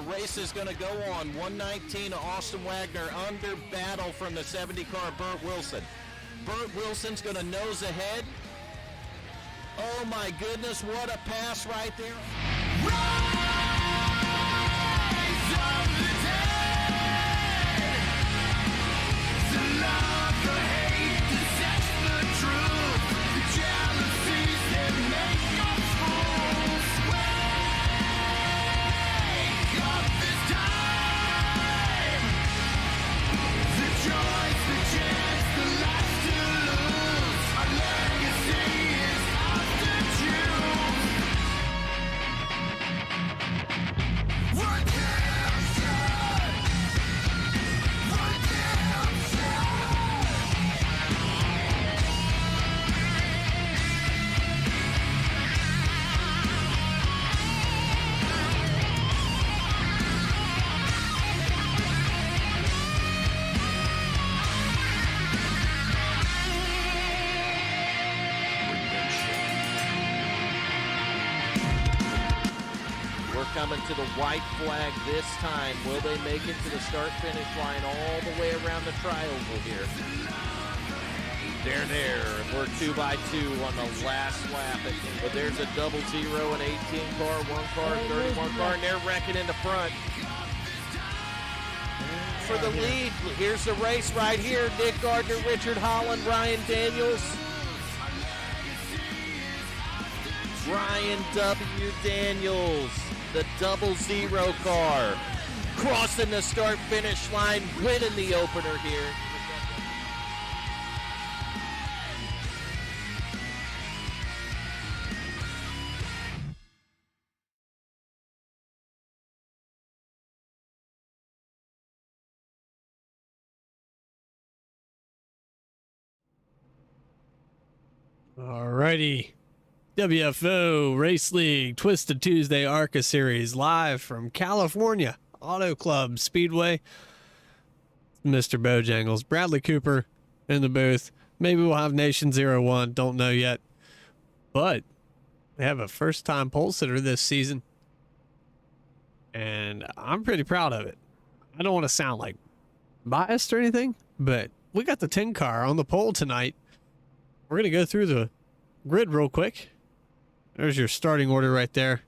race is going to go on. 119, Austin Wagner under battle from the 70 car, Burt Wilson. Burt Wilson's going to nose ahead. Oh my goodness, what a pass right there. Rise of the dead. The love, the hate, the sex, the truth, the jealousies that make us fools. Wake up this time. The joys, the chance, the life to lose. Our legacy is ours to choose. Redemption! Redemption! We're coming to the white flag this time. Will they make it to the start-finish line all the way around the tri-oval here? They're there. We're 2x2 on the last lap. But there's a double zero, an 18 car, 1 car, 31 car, and they're wrecking in the front. For the lead, here's the race right here. Nick Gardner, Richard Holland, Ryan Daniels. Ryan W. Daniels, the double zero car, crossing the start-finish line, winning the opener here. Alrighty. WFO Race League Twisted Tuesday ARCA Series live from California Auto Club Speedway. Mr. Bojangles, Bradley Cooper in the booth. Maybe we'll have Nation 01, don't know yet. But they have a first-time pole sitter this season, and I'm pretty proud of it. I don't want to sound like biased or anything, but we got the 10 car on the pole tonight. We're going to go through the grid real quick. There's your starting order right there.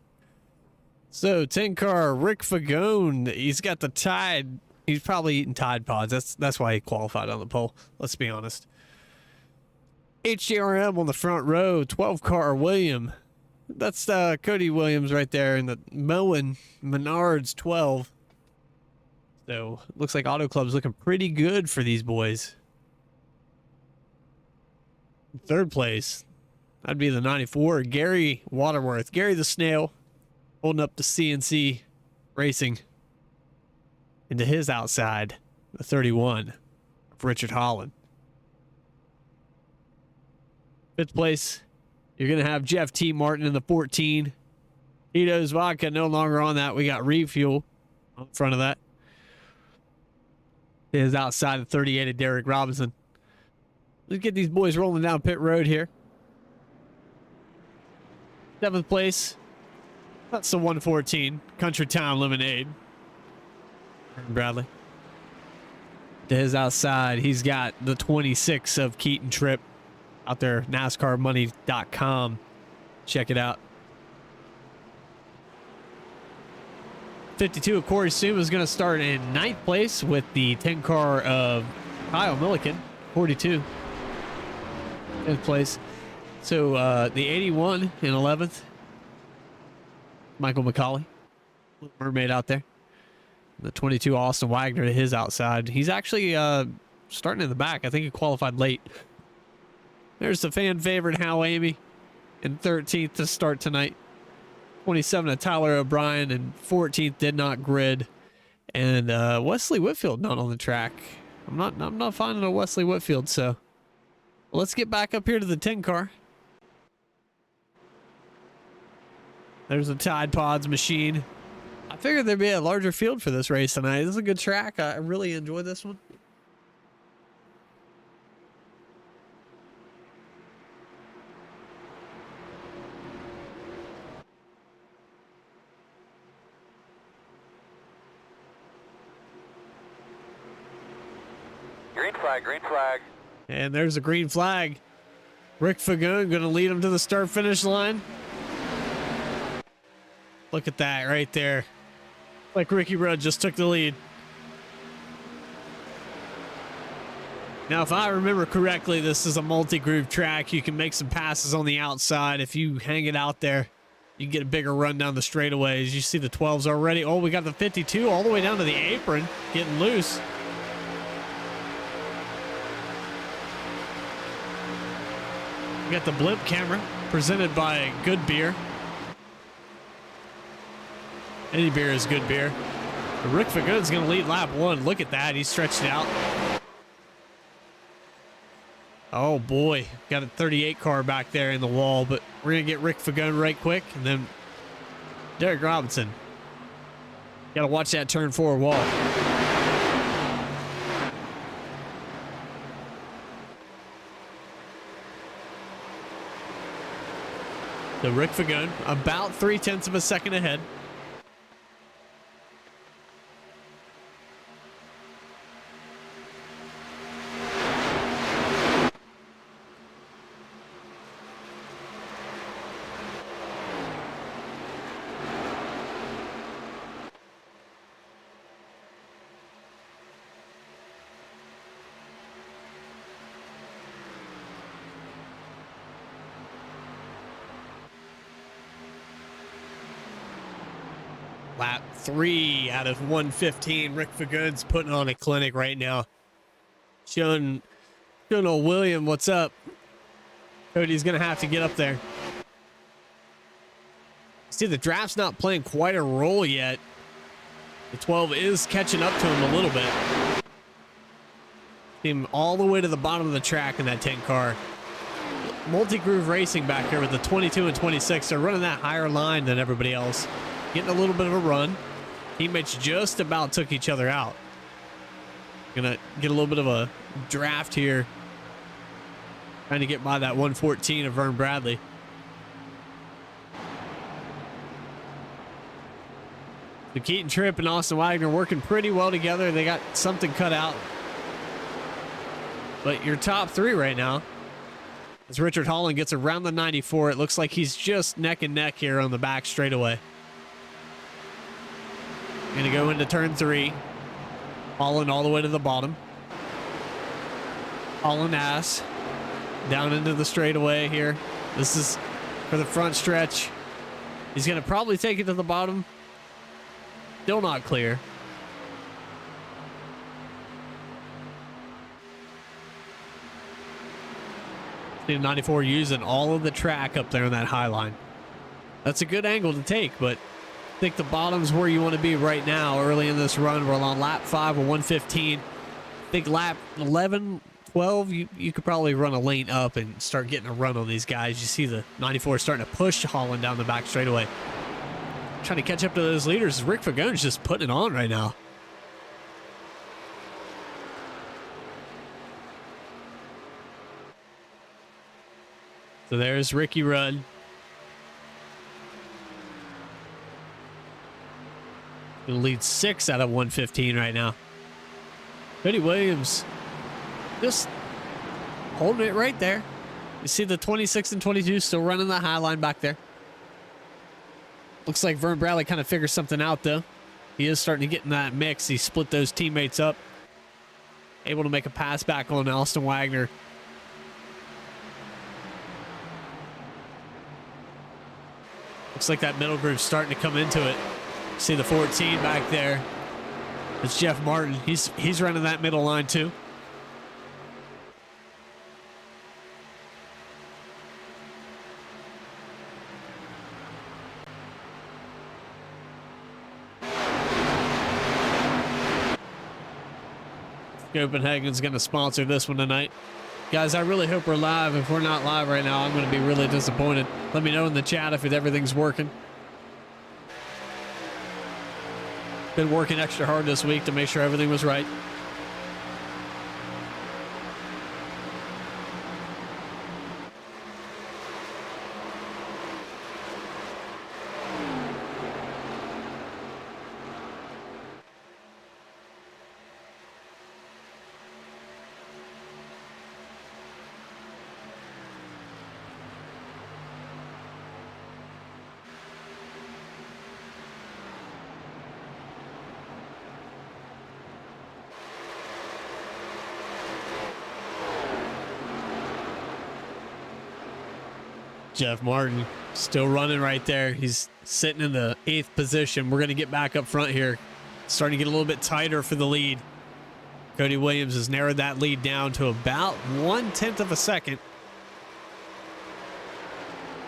So 10 car Rick Fagone, he's got the Tide. He's probably eating Tide Pods. That's why he qualified on the pole. Let's be honest. HJRM on the front row. 12 car William. That's Cody Williams right there in the Moen Menards 12. So looks like Auto Club's looking pretty good for these boys. Third place, that'd be the 94, Gary Waterworth. Gary the Snail holding up the CNC Racing. Into his outside, the 31 of Richard Holland. Fifth place, you're going to have Jeff T. Martin in the 14. Tito's Vodka no longer on that. We got Refuel on front of that. His outside, the 38 of Derek Robinson. Let's get these boys rolling down pit road here. Seventh place. That's the 114. Country Town Lemonade. Bradley. To his outside, he's got the 26 of Keaton Tripp out there. NASCARmoney.com. Check it out. 52 of Corey Suma is going to start in ninth place with the 10 car of Kyle Milliken. 42. 10th place. So the 81 in 11th, Michael McCauley, Little Mermaid out there. The 22 Austin Wagner to his outside. He's actually starting in the back. I think he qualified late. There's the fan favorite Hal Amy in 13th to start tonight. 27 of Tyler O'Brien and 14th did not grid. And Wesley Whitfield not on the track. I'm not finding a Wesley Whitfield, so let's get back up here to the 10 car. There's the Tide Pods machine. I figured there'd be a larger field for this race tonight. This is a good track. I really enjoy this one. Green flag, green flag. And there's a green flag. Rick Fagun going to lead him to the start-finish line. Look at that right there. Like Ricky Rudd just took the lead. Now, if I remember correctly, this is a multi-groove track. You can make some passes on the outside. If you hang it out there, you can get a bigger run down the straightaways. You see the 12s already. Oh, we got the 52 all the way down to the apron, getting loose. We got the blimp camera presented by Good Beer. Any beer is good beer. But Rick Fagun's going to lead lap 1. Look at that. He stretched it out. Oh, boy. Got a 38 car back there in the wall, but we're going to get Rick Fagun right quick, and then Derek Robinson. Got to watch that turn 4 wall. So Rick Fagun about 0.3 of a second ahead. Lap 3 out of 115. Rick Fagun's putting on a clinic right now. Showing old William what's up. Cody's going to have to get up there. See, the draft's not playing quite a role yet. The 12 is catching up to him a little bit. See him all the way to the bottom of the track in that 10 car. Multi-groove racing back here with the 22 and 26. They're running that higher line than everybody else. Getting a little bit of a run. Teammates just about took each other out. Gonna get a little bit of a draft here. Trying to get by that 114 of Vern Bradley. The Keaton Tripp and Austin Wagner working pretty well together. They got something cut out. But your top 3 right now, as Richard Holland gets around the 94, it looks like he's just neck and neck here on the back straightaway. Going to go into turn 3. Holland all the way to the bottom. Holland ass down into the straightaway here. This is for the front stretch. He's going to probably take it to the bottom. Still not clear. See 94 using all of the track up there on that high line. That's a good angle to take, but I think the bottom's where you want to be right now early in this run. We're on lap 5 of 115. I think lap 11, 12, you could probably run a lane up and start getting a run on these guys. You see the 94 starting to push Holland down the back straightaway. Trying to catch up to those leaders. Rick Fagun's just putting it on right now. So there's Ricky Rudd. Gonna lead 6 out of 115 right now. Cody Williams just holding it right there. You see the 26 and 22 still running the high line back there. Looks like Vern Bradley kind of figured something out, though. He is starting to get in that mix. He split those teammates up. Able to make a pass back on Austin Wagner. Looks like that middle group's starting to come into it. See the 14 back there. It's Jeff Martin. He's running that middle line, too. Copenhagen's going to sponsor this one tonight. Guys, I really hope we're live. If we're not live right now, I'm going to be really disappointed. Let me know in the chat if everything's working. Been working extra hard this week to make sure everything was right. Jeff Martin still running right there. He's sitting in the 8th position. We're going to get back up front here. Starting to get a little bit tighter for the lead. Cody Williams has narrowed that lead down to about 1/10 of a second.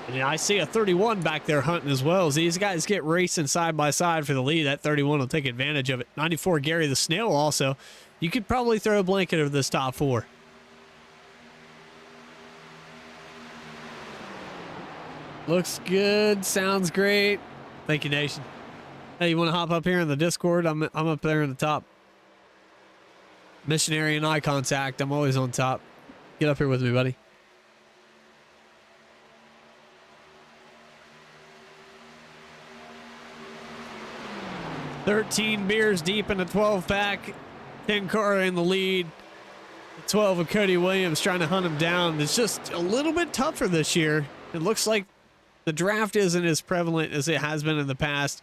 And I see a 31 back there hunting as well. As these guys get racing side by side for the lead, that 31 will take advantage of it. 94 Gary the Snail also. You could probably throw a blanket over this top 4. Looks good. Sounds great. Thank you, Nation. Hey, you want to hop up here in the Discord? I'm up there in the top. Missionary and eye contact. I'm always on top. Get up here with me, buddy. $13 beers deep in the 12-pack. 10 car in the lead. The 12 of Cody Williams trying to hunt him down. It's just a little bit tougher this year. It looks like the draft isn't as prevalent as it has been in the past.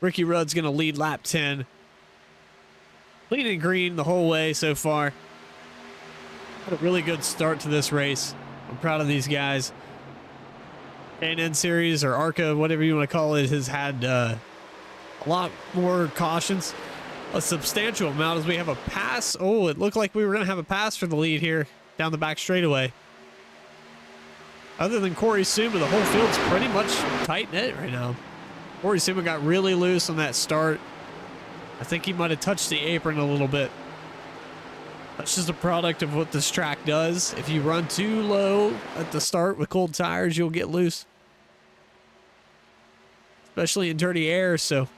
Ricky Rudd's going to lead lap 10. Clean and green the whole way so far. Had a really good start to this race. I'm proud of these guys. A&N Series or ARCA, whatever you want to call it, has had a lot more cautions. A substantial amount as we have a pass. Oh, it looked like we were going to have a pass for the lead here down the back straightaway. Other than Corey Suma, the whole field's pretty much tight-knit right now. Corey Suma got really loose on that start. I think he might have touched the apron a little bit. That's just a product of what this track does. If you run too low at the start with cold tires, you'll get loose. Especially in dirty air, so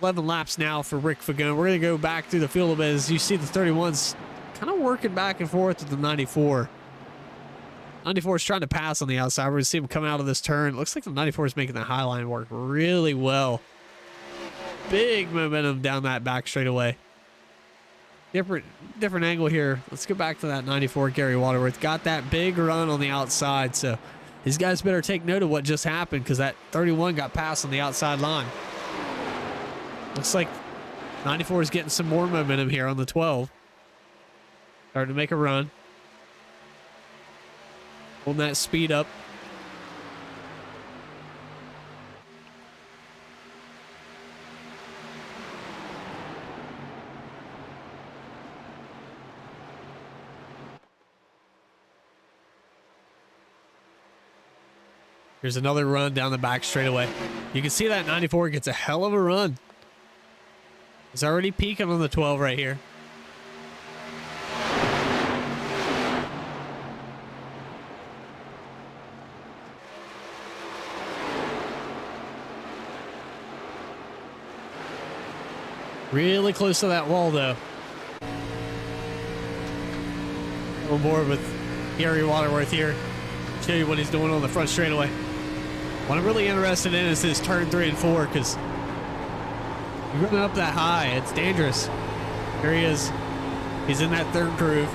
11 laps now for Rick Fagon. We're going to go back through the field a bit. As you see, the 31's kind of working back and forth with the 94. 94 is trying to pass on the outside. We're going to see him coming out of this turn. Looks like the 94 is making the high line work really well. Big momentum down that back straightaway. Different angle here. Let's go back to that 94 Gary Waterworth. Got that big run on the outside, so these guys better take note of what just happened because that 31 got passed on the outside line. Looks like 94 is getting some more momentum here on the 12. Starting to make a run. Holding that speed up. Here's another run down the back straightaway. You can see that 94 gets a hell of a run. He's already peaking on the 12 right here. Really close to that wall, though. On board with Gary Waterworth here. Show you what he's doing on the front straightaway. What I'm really interested in is his turn 3 and 4 because you're running up that high. It's dangerous. There he is. He's in that third groove.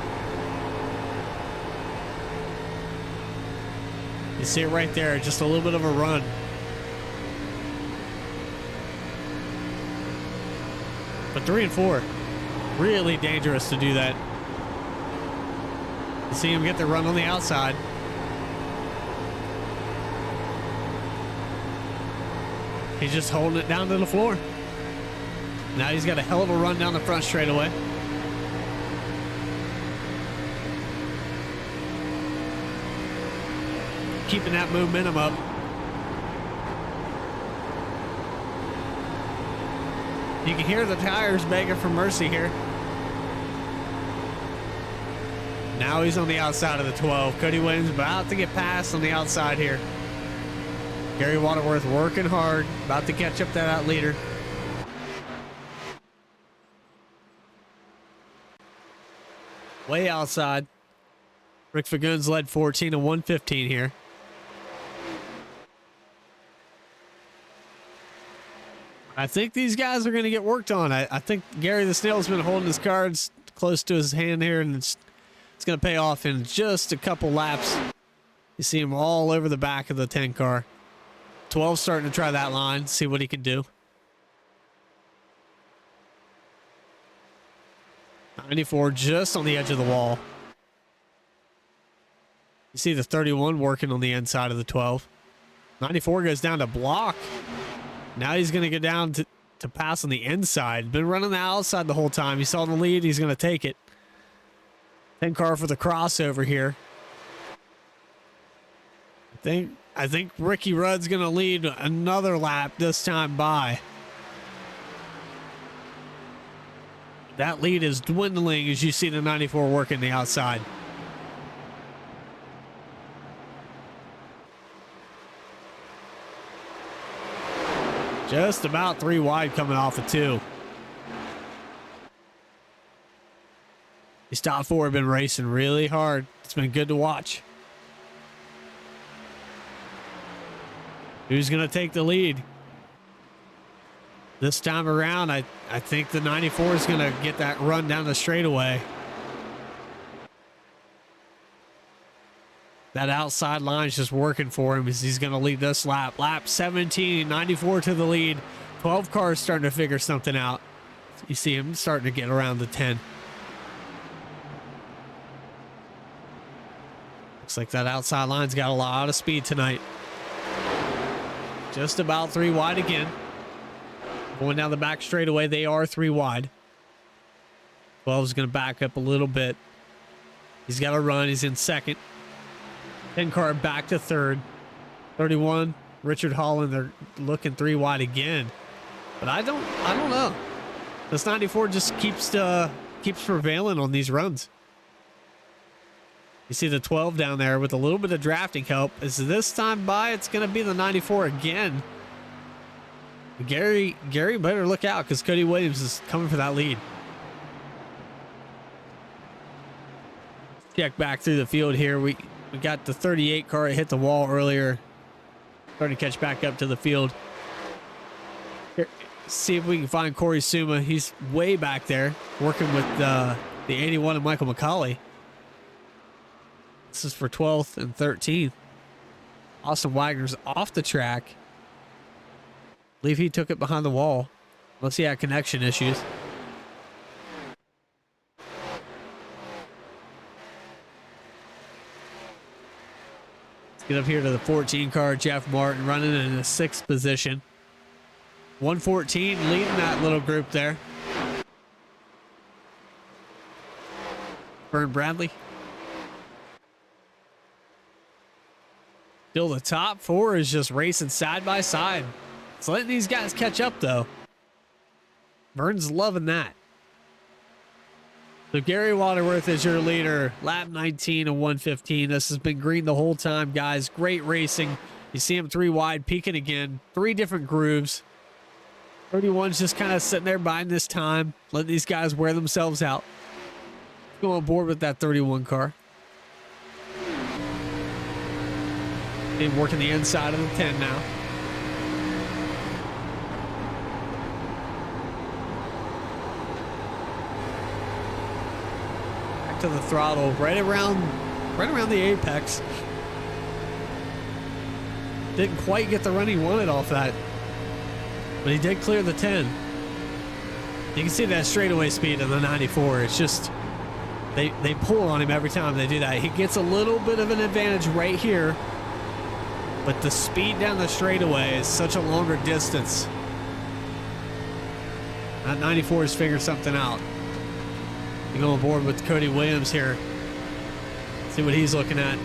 You see it right there. Just a little bit of a run. But 3 and 4, really dangerous to do that. You see him get the run on the outside. He's just holding it down to the floor. Now he's got a hell of a run down the front straightaway. Keeping that momentum up. You can hear the tires begging for mercy here. Now he's on the outside of the 12. Cody Williams about to get past on the outside here. Gary Waterworth working hard, about to catch up to that leader. Way outside. Rick Fagun's led 14 to 115 here. I think these guys are going to get worked on. I think Gary the Snail's been holding his cards close to his hand here, and it's going to pay off in just a couple laps. You see him all over the back of the 10 car. 12 starting to try that line, see what he can do. 94 just on the edge of the wall. You see the 31 working on the inside of the 12. 94 goes down to block. Now he's going to go down to pass on the inside. Been running the outside the whole time. He saw the lead. He's going to take it. 10 car for the crossover here. I think Ricky Rudd's going to lead another lap this time by. That lead is dwindling as you see the 94 working the outside. Just about 3 wide coming off of 2. These top 4 have been racing really hard. It's been good to watch. Who's going to take the lead? This time around, I think the 94 is going to get that run down the straightaway. That outside line is just working for him as he's going to lead this lap. Lap 17, 94 to the lead. 12 cars starting to figure something out. You see him starting to get around the 10. Looks like that outside line's got a lot of speed tonight. Just about 3 wide again. Going down the back straightaway, they are 3 wide. 12 is going to back up a little bit. He's got a run. He's in second. 10 car back to third. 31, Richard Holland, they're looking 3 wide again. But I don't know. This 94 just keeps prevailing on these runs. You see the 12 down there with a little bit of drafting help. Is this time by, it's going to be the 94 again. Gary better look out because Cody Williams is coming for that lead. Check back through the field here. We got the 38 car that hit the wall earlier. Starting to catch back up to the field. Here, see if we can find Corey Suma. He's way back there working with the 81 and Michael McCauley. This is for 12th and 13th. Austin Wagner's off the track. I believe he took it behind the wall. Unless he had connection issues. Let's get up here to the 14 car. Jeff Martin running in the 6th position. 114 leading that little group there. Vern Bradley. Still the top 4 is just racing side by side. It's letting these guys catch up though. Vern's loving that. So Gary Waterworth is your leader. Lap 19 and 115. This has been green the whole time, guys. Great racing. You see him 3 wide, peaking again. 3 different grooves. 31's just kind of sitting there biding this time. Letting these guys wear themselves out. Go on board with that 31 car. And working the inside of the 10 now. Back to the throttle, right around the apex. Didn't quite get the run he wanted off that, but he did clear the 10. You can see that straightaway speed of the 94. It's just they pull on him every time they do that. He gets a little bit of an advantage right here. But the speed down the straightaway is such a longer distance. That 94 has figured something out. You go on board with Cody Williams here. See what he's looking at.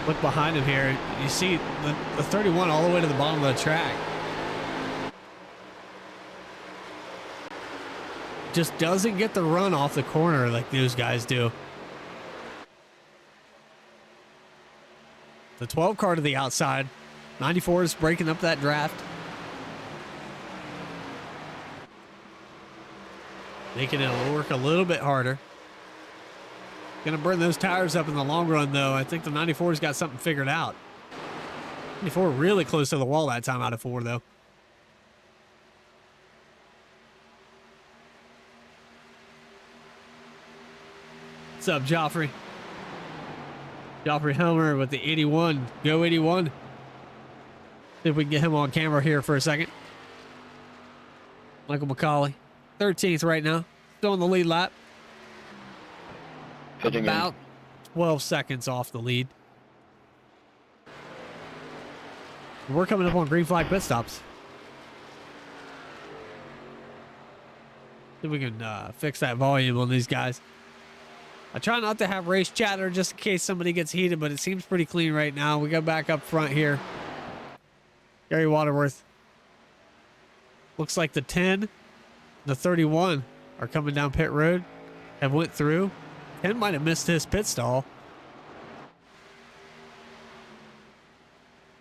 Look behind him here. You see the 31 all the way to the bottom of the track. Just doesn't get the run off the corner like those guys do. The 12 car to the outside. 94 is breaking up that draft. Making it work a little bit harder. Gonna burn those tires up in the long run though. I think the 94's got something figured out. 94 really close to the wall that time out of 4 though. What's up, Joffrey? Joffrey Helmer with the 81. Go 81. See if we can get him on camera here for a second. Michael McCauley, 13th right now. Still in the lead lap. Pitting in. about 12 seconds off the lead. We're coming up on green flag pit stops. See if we can fix that volume on these guys. I try not to have race chatter just in case somebody gets heated, but it seems pretty clean right now. We go back up front here. Gary Waterworth. Looks like the 10, the 31 are coming down pit road. Have went through. 10 might have missed his pit stall.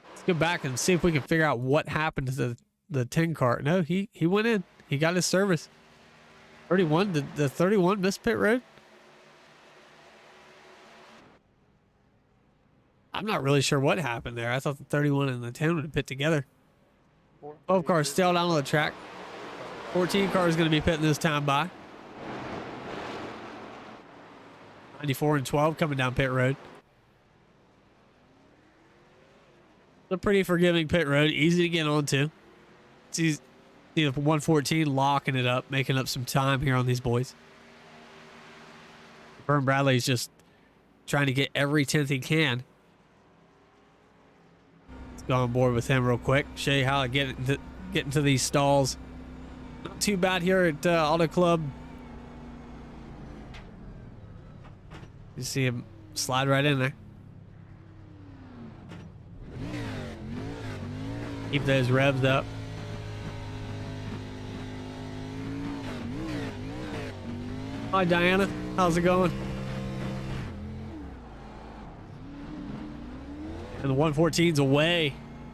Let's go back and see if we can figure out what happened to the 10 car. No, he went in. He got his service. 31, the 31 missed pit road? I'm not really sure what happened there. I thought the 31 and the 10 would have pit together. 12 cars still down on the track. 14 cars going to be pitting this time by. 94 and 12 coming down pit road. It's a pretty forgiving pit road. Easy to get onto. It's easy. See the 114 locking it up, making up some time here on these boys. Vern Bradley's just trying to get every 10th he can. Let's go on board with him real quick. Show you how to get into these stalls. Not too bad here at Auto Club. You see him slide right in there. Keep those revs up. Hi, Diana. How's it going? And the 114's away.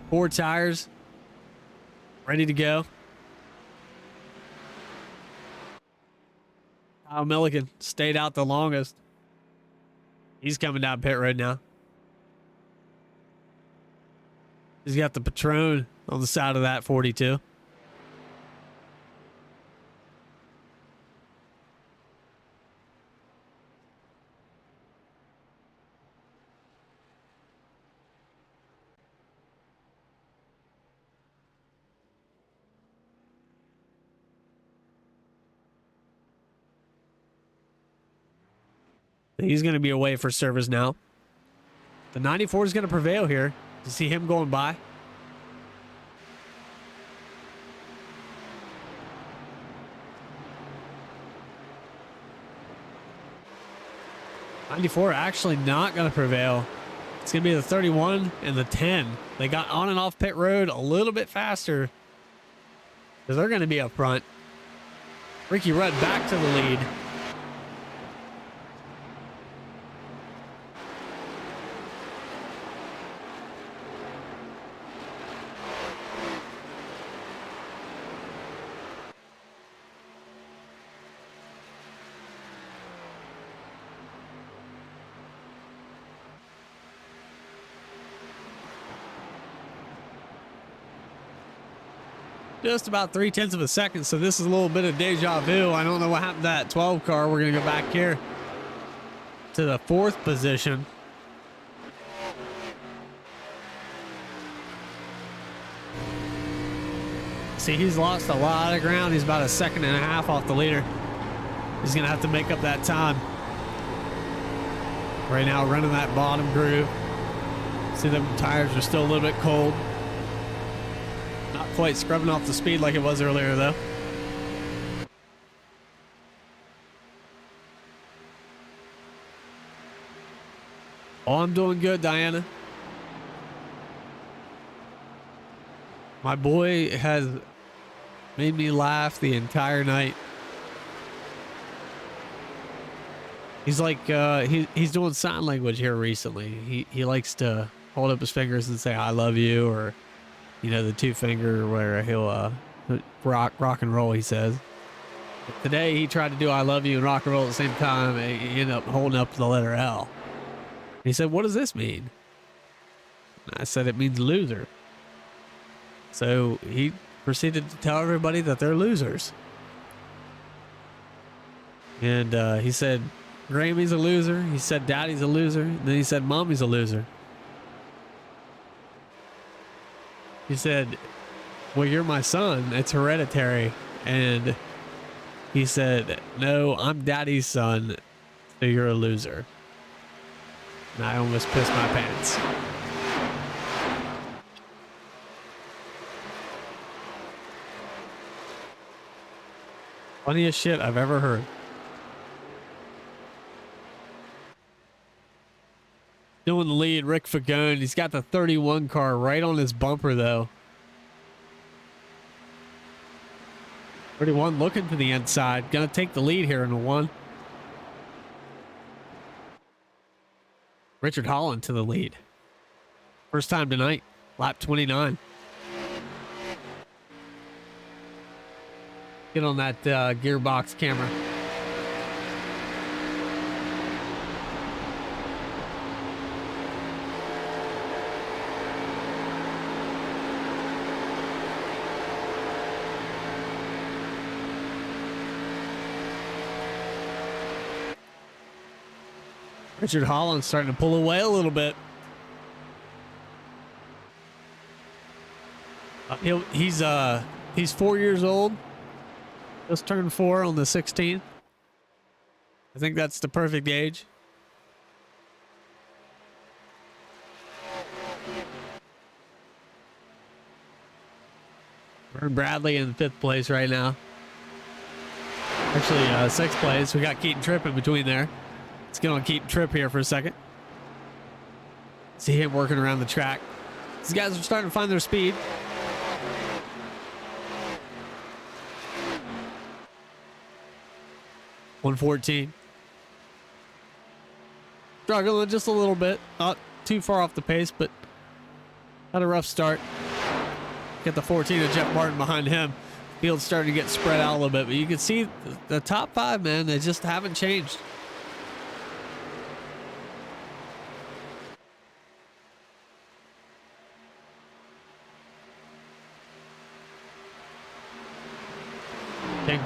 4 tires. Ready to go. Kyle Milliken stayed out the longest. He's coming down pit road now. He's got the Patron on the side of that 42. He's going to be away for service now. The 94 is going to prevail here. You see him going by. '94 actually not going to prevail. It's going to be the 31 and the 10. They got on and off pit road a little bit faster because they're going to be up front. Ricky Rudd back to the lead. Just about 0.3 of a second, so this is a little bit of deja vu. I don't know what happened to that 12 car. We're going to go back here to the 4th position. See, he's lost a lot of ground. He's about 1.5 seconds off the leader. He's going to have to make up that time. Right now, running that bottom groove. See, the tires are still a little bit cold. Not quite scrubbing off the speed like it was earlier, though. Oh, I'm doing good, Diana. My boy has made me laugh the entire night. He's like, he's doing sign language here recently. He likes to hold up his fingers and say, "I love you," or, you know, the 2 finger where he'll rock and roll, he says. But today he tried to do "I love you" and rock and roll at the same time, and he ended up holding up the letter L. He said, "What does this mean?" And I said, "It means loser." So he proceeded to tell everybody that they're losers. And he said, "Grammy's a loser." He said, "Daddy's a loser." And then he said, "Mommy's a loser." He said, "Well, you're my son. It's hereditary." And he said, "No, I'm Daddy's son. So you're a loser. And I almost pissed my pants. Funniest shit I've ever heard. Doing the lead, Rick Fagone. He's got the 31 car right on his bumper, though. 31 looking to the inside. Gonna take the lead here in the one. Richard Holland to the lead. First time tonight. Lap 29. Get on that gearbox camera. Richard Holland starting to pull away a little bit. He's 4 years old. Just turned 4 on the 16th. I think that's the perfect age. Vern Bradley in 5th place right now. Actually, 6th place. We got Keaton Tripp in between there. Let's get on Keaton Tripp here for a second. See him working around the track. These guys are starting to find their speed. $114. Struggling just a little bit. Not too far off the pace, but had a rough start. Get the 14 of Jeff Martin behind him. Field's starting to get spread out a little bit, but you can see the top 5, man, they just haven't changed.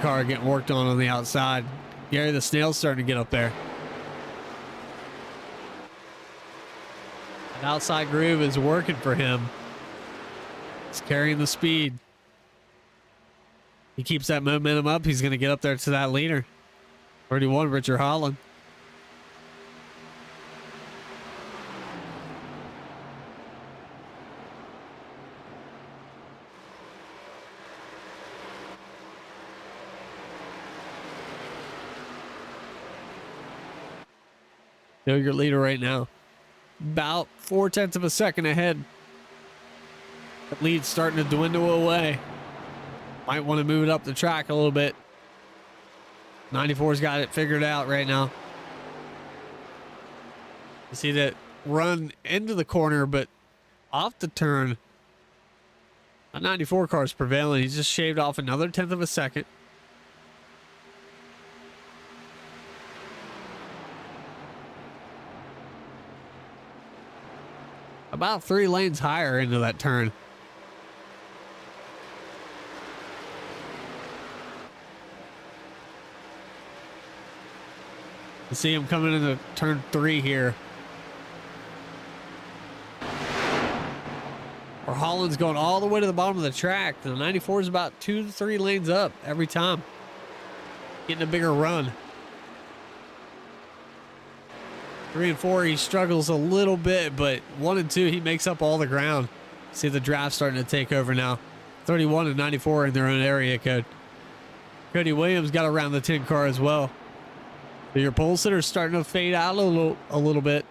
Car getting worked on the outside. Gary the Snail's starting to get up there. An outside groove is working for him. He's carrying the speed. He keeps that momentum up. He's going to get up there to that leader. 31, Richard Holland. Know your leader right now. About 0.4 of a second ahead. That lead's starting to dwindle away. Might want to move it up the track a little bit. 94's got it figured out right now. You see that run into the corner, but off the turn. A 94 car's prevailing. He's just shaved off another 1/10 of a second. About 3 lanes higher into that turn. You see him coming into turn 3 here. Or Holland's going all the way to the bottom of the track. The 94 is about 2 to 3 lanes up every time. Getting a bigger run. 3 and 4, he struggles a little bit, but 1 and 2, he makes up all the ground. See the draft starting to take over now. 31 and 94 in their own area code. Cody Williams got around the 10 car as well. So your pole sitter's starting to fade out a little bit.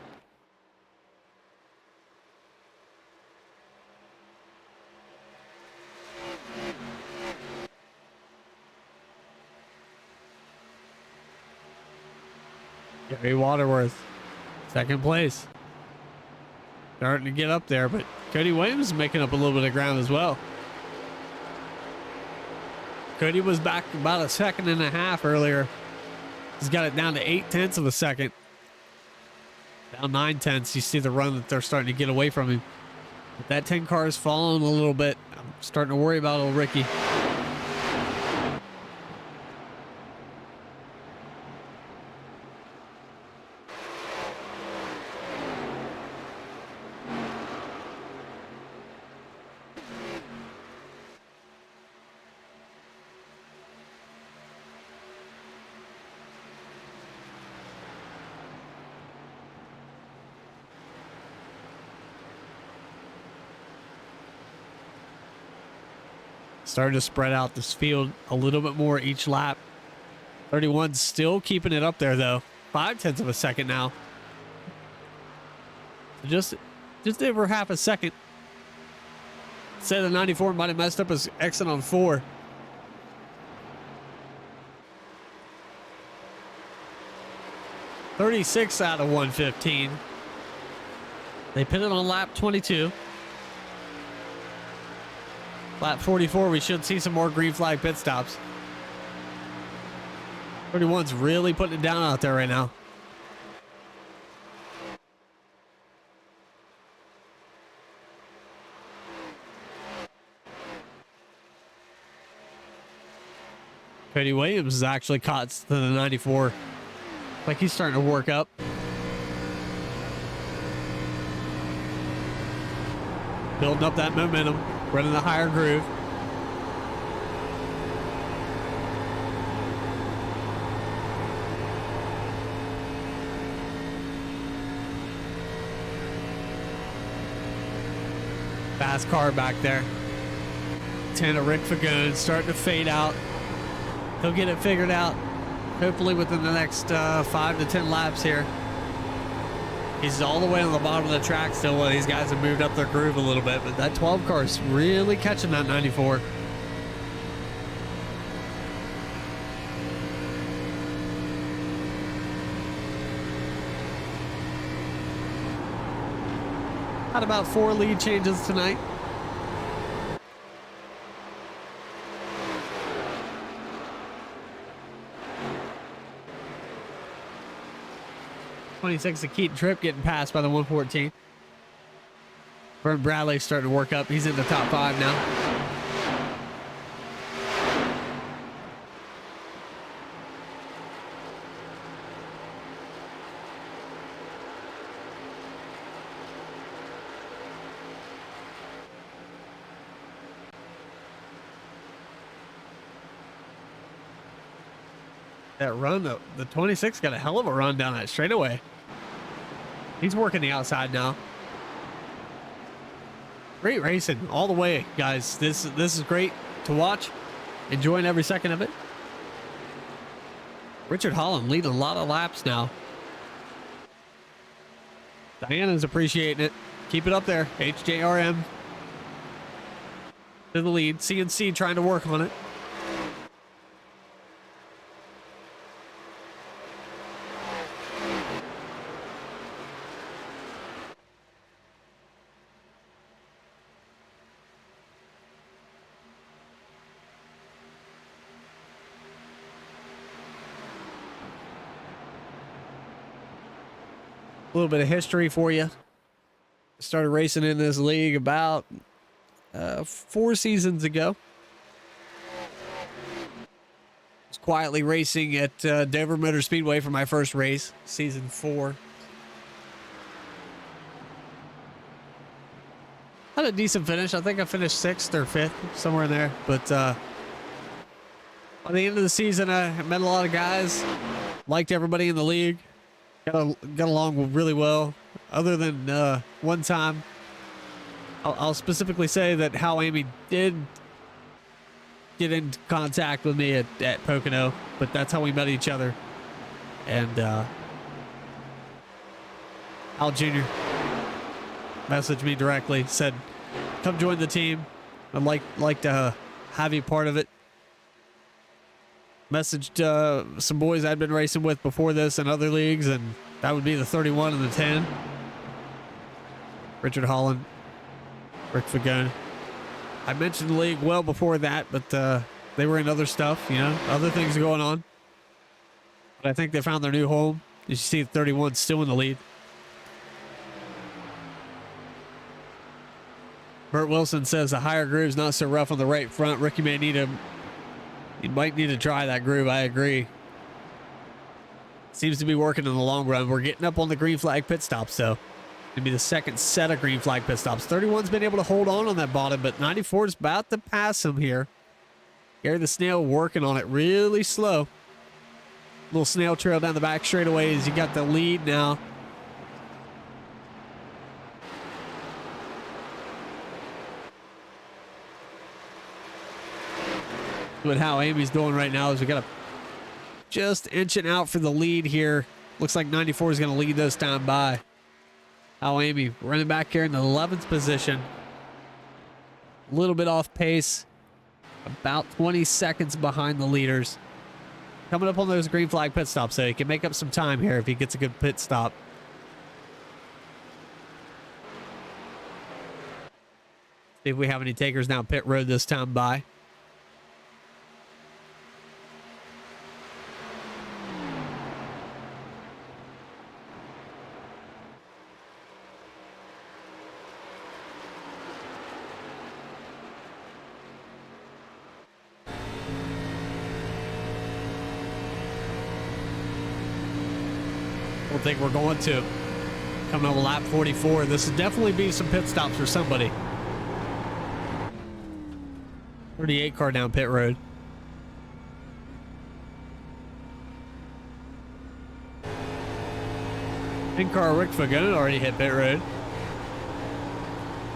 Gary Waterworth. 2nd place. Starting to get up there, but Cody Williams is making up a little bit of ground as well. Cody was back about 1.5 seconds earlier. He's got it down to 0.8 of a second. Down 0.9. You see the run that they're starting to get away from him. But that 10 car is falling a little bit. I'm starting to worry about old Ricky. Starting to spread out this field a little bit more each lap. 31's still keeping it up there though. 0.5 of a second now. So just over half a second. Said the 94 might have messed up his exit on 4. .36 out of 115. They pitted on lap 22. Lap 44, we should see some more green flag pit stops. 31's really putting it down out there right now. Cody Williams is actually caught to the 94. Like he's starting to work up. Building up that momentum, running the higher groove. Fast car back there. 10 of Rick Fagone starting to fade out. He'll get it figured out. Hopefully within the next 5 to 10 laps here. He's all the way on the bottom of the track still while these guys have moved up their groove a little bit. But that 12 car is really catching that 94. Had about 4 lead changes tonight. .26 of Keaton Tripp getting passed by the 114. Vern Bradley starting to work up. He's in the top 5 now. That run, the 26 got a hell of a run down that straightaway. He's working the outside now. Great racing all the way, guys. This is great to watch. Enjoying every second of it. Richard Holland leading a lot of laps now. Diana's appreciating it. Keep it up there. HJRM to the lead. CNC trying to work on it. A little bit of history for you. Started racing in this league about 4 seasons ago. Was quietly racing at Dover Motor Speedway for my first race, season 4. Had a decent finish. I think I finished 6th or 5th, somewhere in there. But by the end of the season, I met a lot of guys. Liked everybody in the league. Got along really well. Other than one time, I'll specifically say that Hal Amy did get in contact with me at Pocono, but that's how we met each other. And Al Jr. messaged me directly, said, "Come join the team. I'd like to have you part of it." Messaged some boys I'd been racing with before this in other leagues, and that would be the 31 and the 10. Richard Holland, Rick Fagone. I mentioned the league well before that, but they were in other stuff, you know, other things going on. But I think they found their new home. You see the 31 still in the lead. Bert Wilson says the higher groove's not so rough on the right front. Ricky may need a... He might need to try that groove. I agree. Seems to be working in the long run. We're getting up on the green flag pit stops, though. It'll be the second set of green flag pit stops. 31's been able to hold on that bottom, but 94 is about to pass him here. Gary the Snail working on it really slow. Little snail trail down the back straightaways. You got the lead now. What how Amy's doing right now is we got to just inching out for the lead here. Looks like 94 is going to lead this time by. How Amy running back here in the 11th position. A little bit off pace. About 20 seconds behind the leaders. Coming up on those green flag pit stops, so he can make up some time here if he gets a good pit stop. See if we have any takers down pit road this time by. Don't think we're going to. Coming up lap 44. This would definitely be some pit stops for somebody. 38 car down pit road. In car Rick Fagon already hit pit road.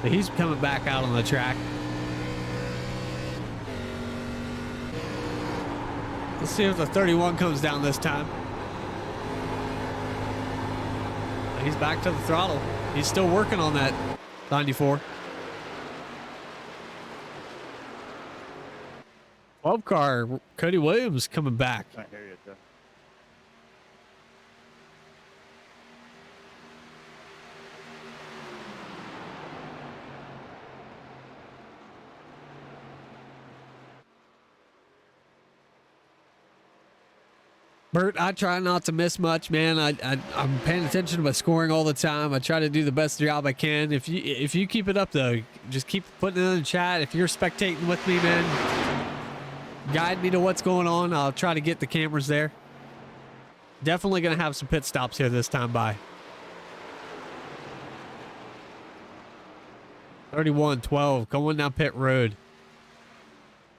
But he's coming back out on the track. Let's see if the 31 comes down this time. He's back to the throttle. He's still working on that 94. 12 car, Cody Williams coming back. I hear you, Jeff. Bert, I try not to miss much, man. I'm paying attention to my scoring all the time. I try to do the best job I can. If you keep it up, though, just keep putting it in the chat. If you're spectating with me, man, guide me to what's going on. I'll try to get the cameras there. Definitely going to have some pit stops here this time by. 31-12 going down pit road.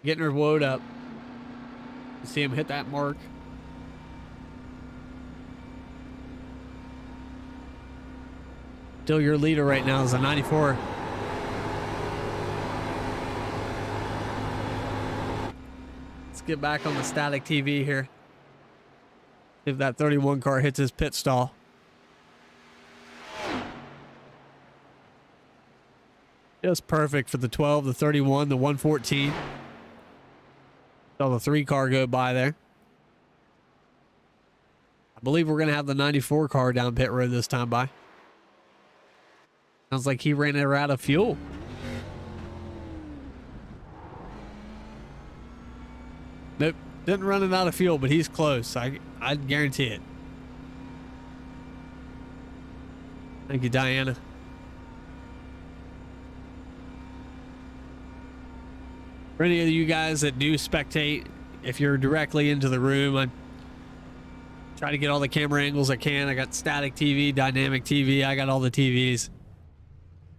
Getting her load up. You see him hit that mark. Still your leader right now is a 94. Let's get back on the static TV here. If that 31 car hits his pit stall. Just perfect for the 12, the 31, the 114. Saw the 3 car go by there. I believe we're going to have the 94 car down pit road this time by. Sounds like he ran her out of fuel. Nope, didn't run it out of fuel, but he's close. I'd guarantee it. Thank you, Diana. For any of you guys that do spectate, if you're directly into the room, I try to get all the camera angles I can. I got static TV, dynamic TV. I got all the TVs.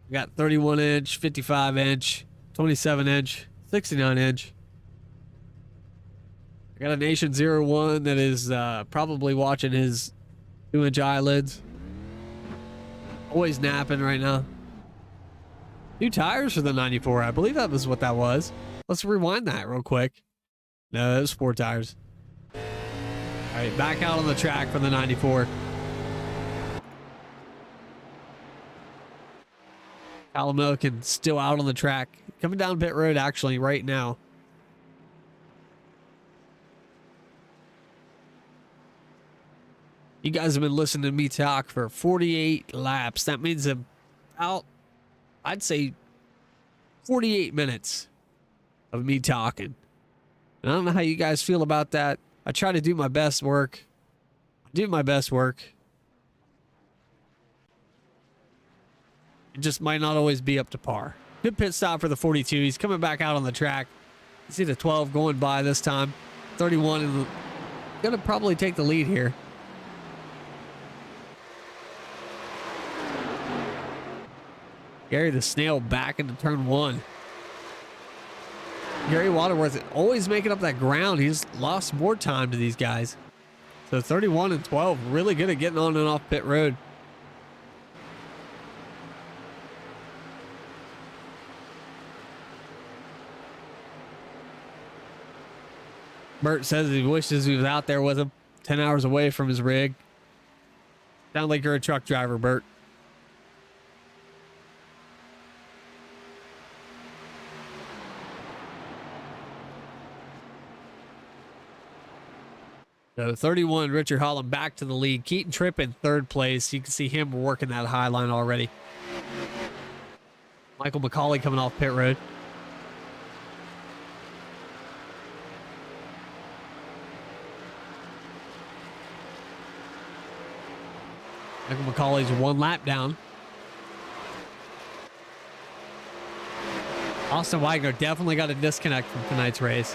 I got 31 inch, 55 inch, 27 inch, 69 inch. I got a Nation 01 that is probably watching his 2-inch eyelids. Always napping right now. New tires for the 94. I believe that was what that was. Let's rewind that real quick. No, that was 4 tires. All right, back out on the track for the 94. Kyle Milliken still out on the track. Coming down pit road actually right now. You guys have been listening to me talk for 48 laps. That means about, I'd say, 48 minutes of me talking. And I don't know how you guys feel about that. I try to do my best work. I do my best work. It just might not always be up to par. Good pit stop for the 42. He's coming back out on the track. You see the 12 going by this time. 31 and gonna probably take the lead here. Gary the Snail back into turn 1. Gary Waterworth always making up that ground. He's lost more time to these guys. So 31 and 12, really good at getting on and off pit road. Bert says he wishes he was out there with him, 10 hours away from his rig. Sound like you're a truck driver, Bert. So 31, Richard Holland back to the lead. Keaton Tripp in third place. You can see him working that high line already. Michael McCauley coming off pit road. Michael McCauley's one lap down. Austin Wagner definitely got a disconnect from tonight's race.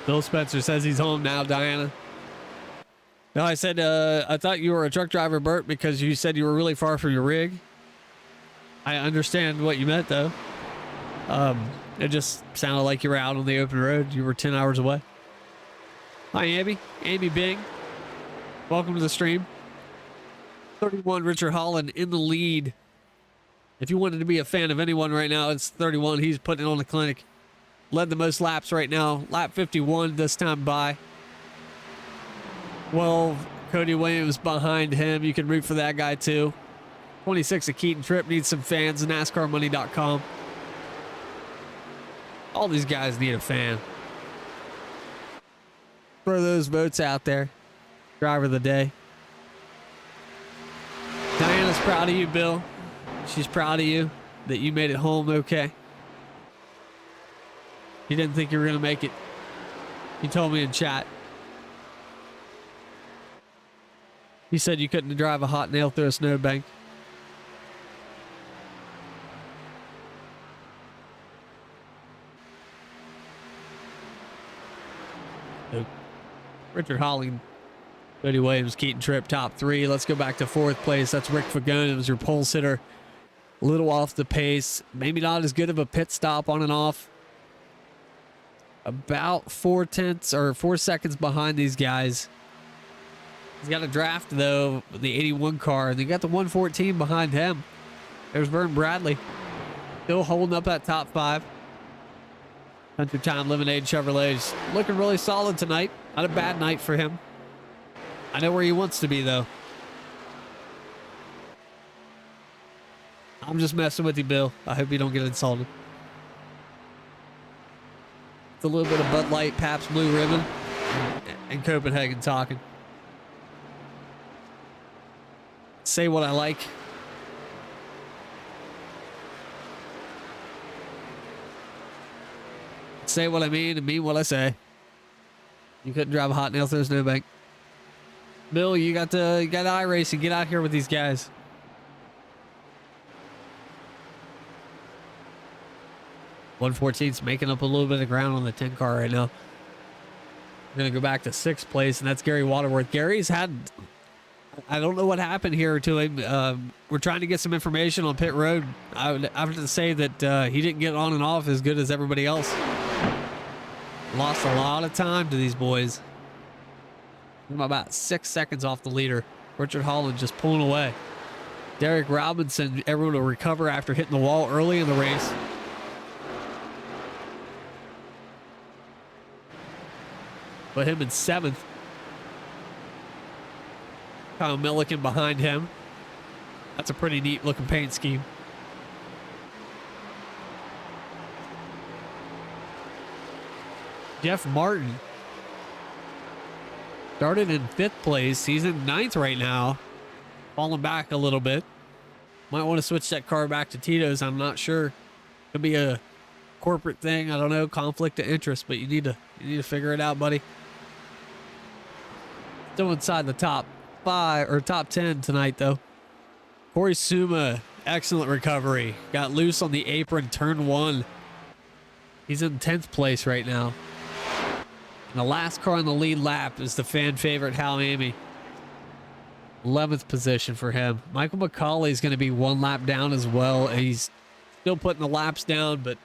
Bill Spencer says he's home now, Diana. No, I said, I thought you were a truck driver, Bert, because you said you were really far from your rig. I understand what you meant, though. It just sounded like you were out on the open road. You were 10 hours away. Hi, Amy. Amy Bing. Welcome to the stream. 31, Richard Holland in the lead. If you wanted to be a fan of anyone right now, it's 31. He's putting it on the clinic. Led the most laps right now. Lap 51 this time by. 12, Cody Williams behind him. You can root for that guy too. 26 of Keaton Tripp needs some fans. NASCARmoney.com. All these guys need a fan. Throw those votes out there. Driver of the day. Diana's proud of you, Bill. She's proud of you that you made it home okay. You didn't think you were going to make it. You told me in chat. You said you couldn't drive a hot nail through a snowbank. So, Richard Holland, Cody Williams, Keaton Tripp, top three. Let's go back to fourth place. That's Rick Fagone. It was your pole sitter. A little off the pace. Maybe not as good of a pit stop on and off. About 4 seconds behind these guys. He's got a draft, though, the 81 car. And they got the 114 behind him. There's Vern Bradley. Still holding up that top five. Country Time Lemonade Chevrolet's looking really solid tonight. Not a bad night for him. I know where he wants to be, though. I'm just messing with you, Bill. I hope you don't get insulted. It's a little bit of Bud Light, Pabst Blue Ribbon, and Copenhagen talking. Say what I like. Say what I mean and mean what I say. You couldn't drive a hot nail through a snowbank. Bill, you got iRacing. Get out here with these guys. .114's making up a little bit of ground on the 10 car right now. We're going to go back to 6th place, and that's Gary Waterworth. Gary's had... I don't know what happened here to him. We're trying to get some information on pit road. I would have to say that he didn't get on and off as good as everybody else. Lost a lot of time to these boys. I'm about 6 seconds off the leader. Richard Holland just pulling away. Derek Robinson able to recover after hitting the wall early in the race. Put him in 7th. Kyle Milliken behind him. That's a pretty neat looking paint scheme. Jeff Martin started in 5th place. He's in 9th right now. Falling back a little bit. Might want to switch that car back to Tito's. I'm not sure. Could be a corporate thing. I don't know. Conflict of interest, but you need to figure it out, buddy. Still inside the top 5 or top 10 tonight, though. Corey Suma, excellent recovery. Got loose on the apron, turn 1. He's in 10th place right now. And the last car on the lead lap is the fan favorite Hal Amy. 11th position for him. Michael McCauley is going to be 1 lap down as well. He's still putting the laps down, but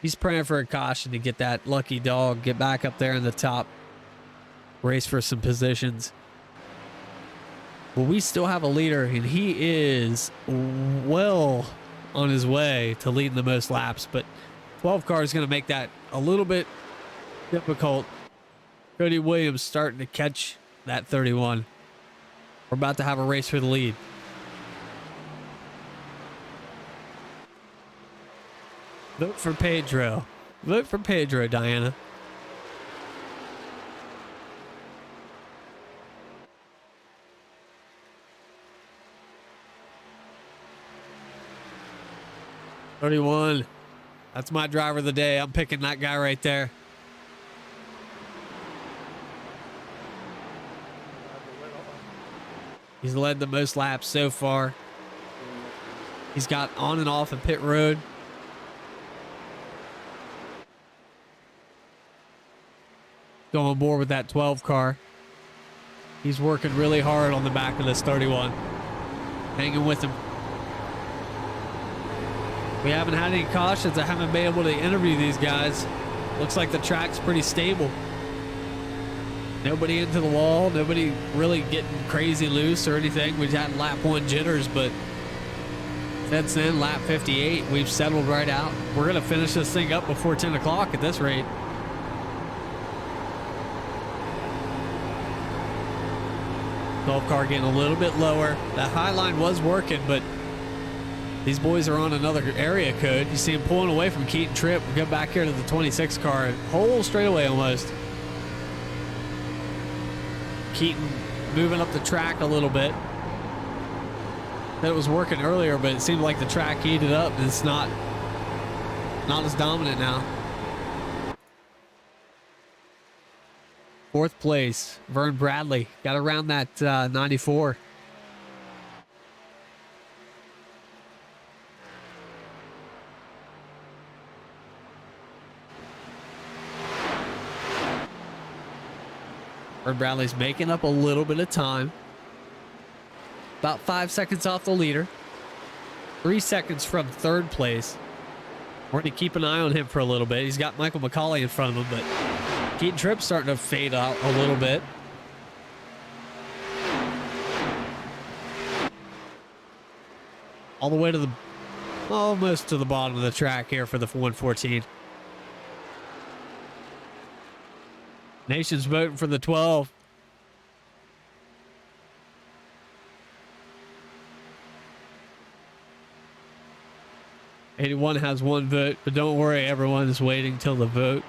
He's praying for a caution to get that lucky dog, get back up there in the top, race for some positions. Well, we still have a leader, and he is well on his way to leading the most laps, but 12 car is going to make that a little bit difficult. Cody Williams starting to catch that 31. We're about to have a race for the lead. Vote for Pedro. Vote for Pedro, Diana. "31. That's my driver of the day. I'm picking that guy right there." He's led the most laps so far. He's got on and off of pit road. Going on board with that 12 car. He's working really hard on the back of this 31. Hanging with him. We haven't had any cautions. I haven't been able to interview these guys. Looks like the track's pretty stable. Nobody into the wall. Nobody really getting crazy loose or anything. We've had lap 1 jitters, but since then, lap 58, we've settled right out. We're going to finish this thing up before 10 o'clock at this rate. Car getting a little bit lower. That high line was working, but these boys are on another area code. You see him pulling away from Keaton Tripp. We go back here to the 26 car. Whole straightaway almost. Keaton moving up the track a little bit. That was working earlier, but it seemed like the track heated up and it's not as dominant now. 4th place, Vern Bradley. Got around that 94. Vern Bradley's making up a little bit of time. About 5 seconds off the leader. 3 seconds from 3rd place. We're going to keep an eye on him for a little bit. He's got Michael McCauley in front of him, but Keaton Tripp's starting to fade out a little bit. All the way to the, almost to the bottom of the track here for the 114. Nation's voting for the 12. '81 has 1 vote, but don't worry, everyone is waiting till the vote,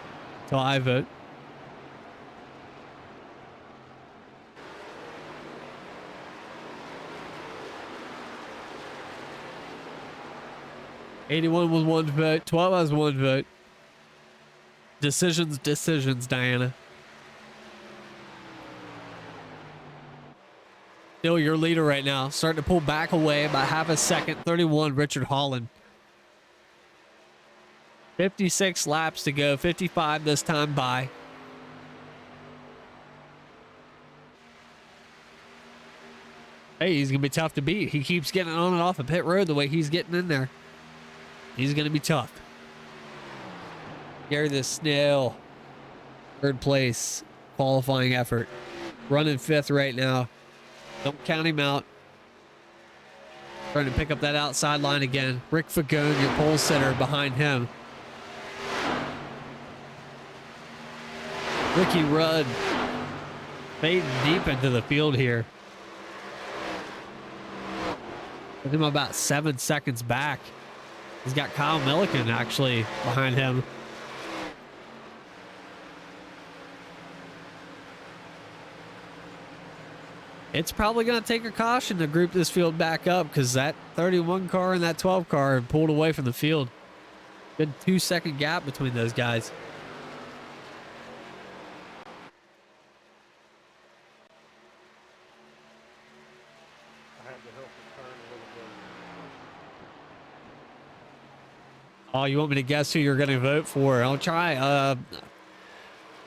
till I vote. '81 was 1 vote. 12 has 1 vote. Decisions, Diana. Still your leader right now. Starting to pull back away about half a second. 31, Richard Holland. 56 laps to go. 55 this time by. Hey, he's going to be tough to beat. He keeps getting on and off of pit road the way he's getting in there. He's going to be tough. Gary the Snail, 3rd place, qualifying effort. Running 5th right now. Don't count him out. Trying to pick up that outside line again. Rick Fagone, your pole sitter, behind him. Ricky Rudd fading deep into the field here. With him about 7 seconds back. He's got Kyle Milliken actually behind him. It's probably going to take a caution to group this field back up because that 31 car and that 12 car pulled away from the field. Good 2-second gap between those guys. Oh, you want me to guess who you're going to vote for? I'll try.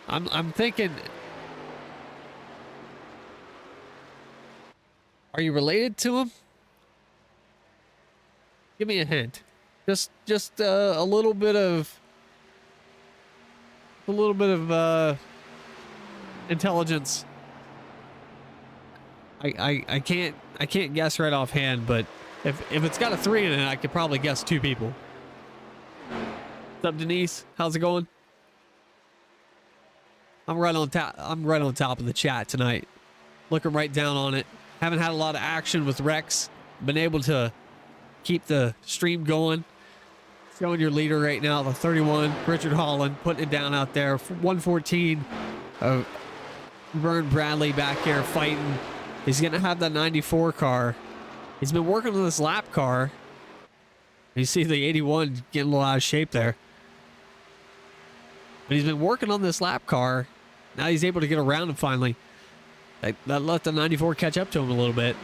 I'm thinking. Are you related to him? Give me a hint. Just a little bit of a little bit of intelligence. I can't guess right offhand, but if it's got a 3 in it, I could probably guess 2 people. What's up, Denise? How's it going? I'm right on top of the chat tonight. Looking right down on it. Haven't had a lot of action with Rex. Been able to keep the stream going. Showing your leader right now, the 31, Richard Holland, putting it down out there. 114, Vern Bradley back here fighting. He's going to have that 94 car. He's been working on this lap car. You see the 81 getting a little out of shape there. But he's been working on this lap car. Now he's able to get around him finally. That let the 94 catch up to him a little bit.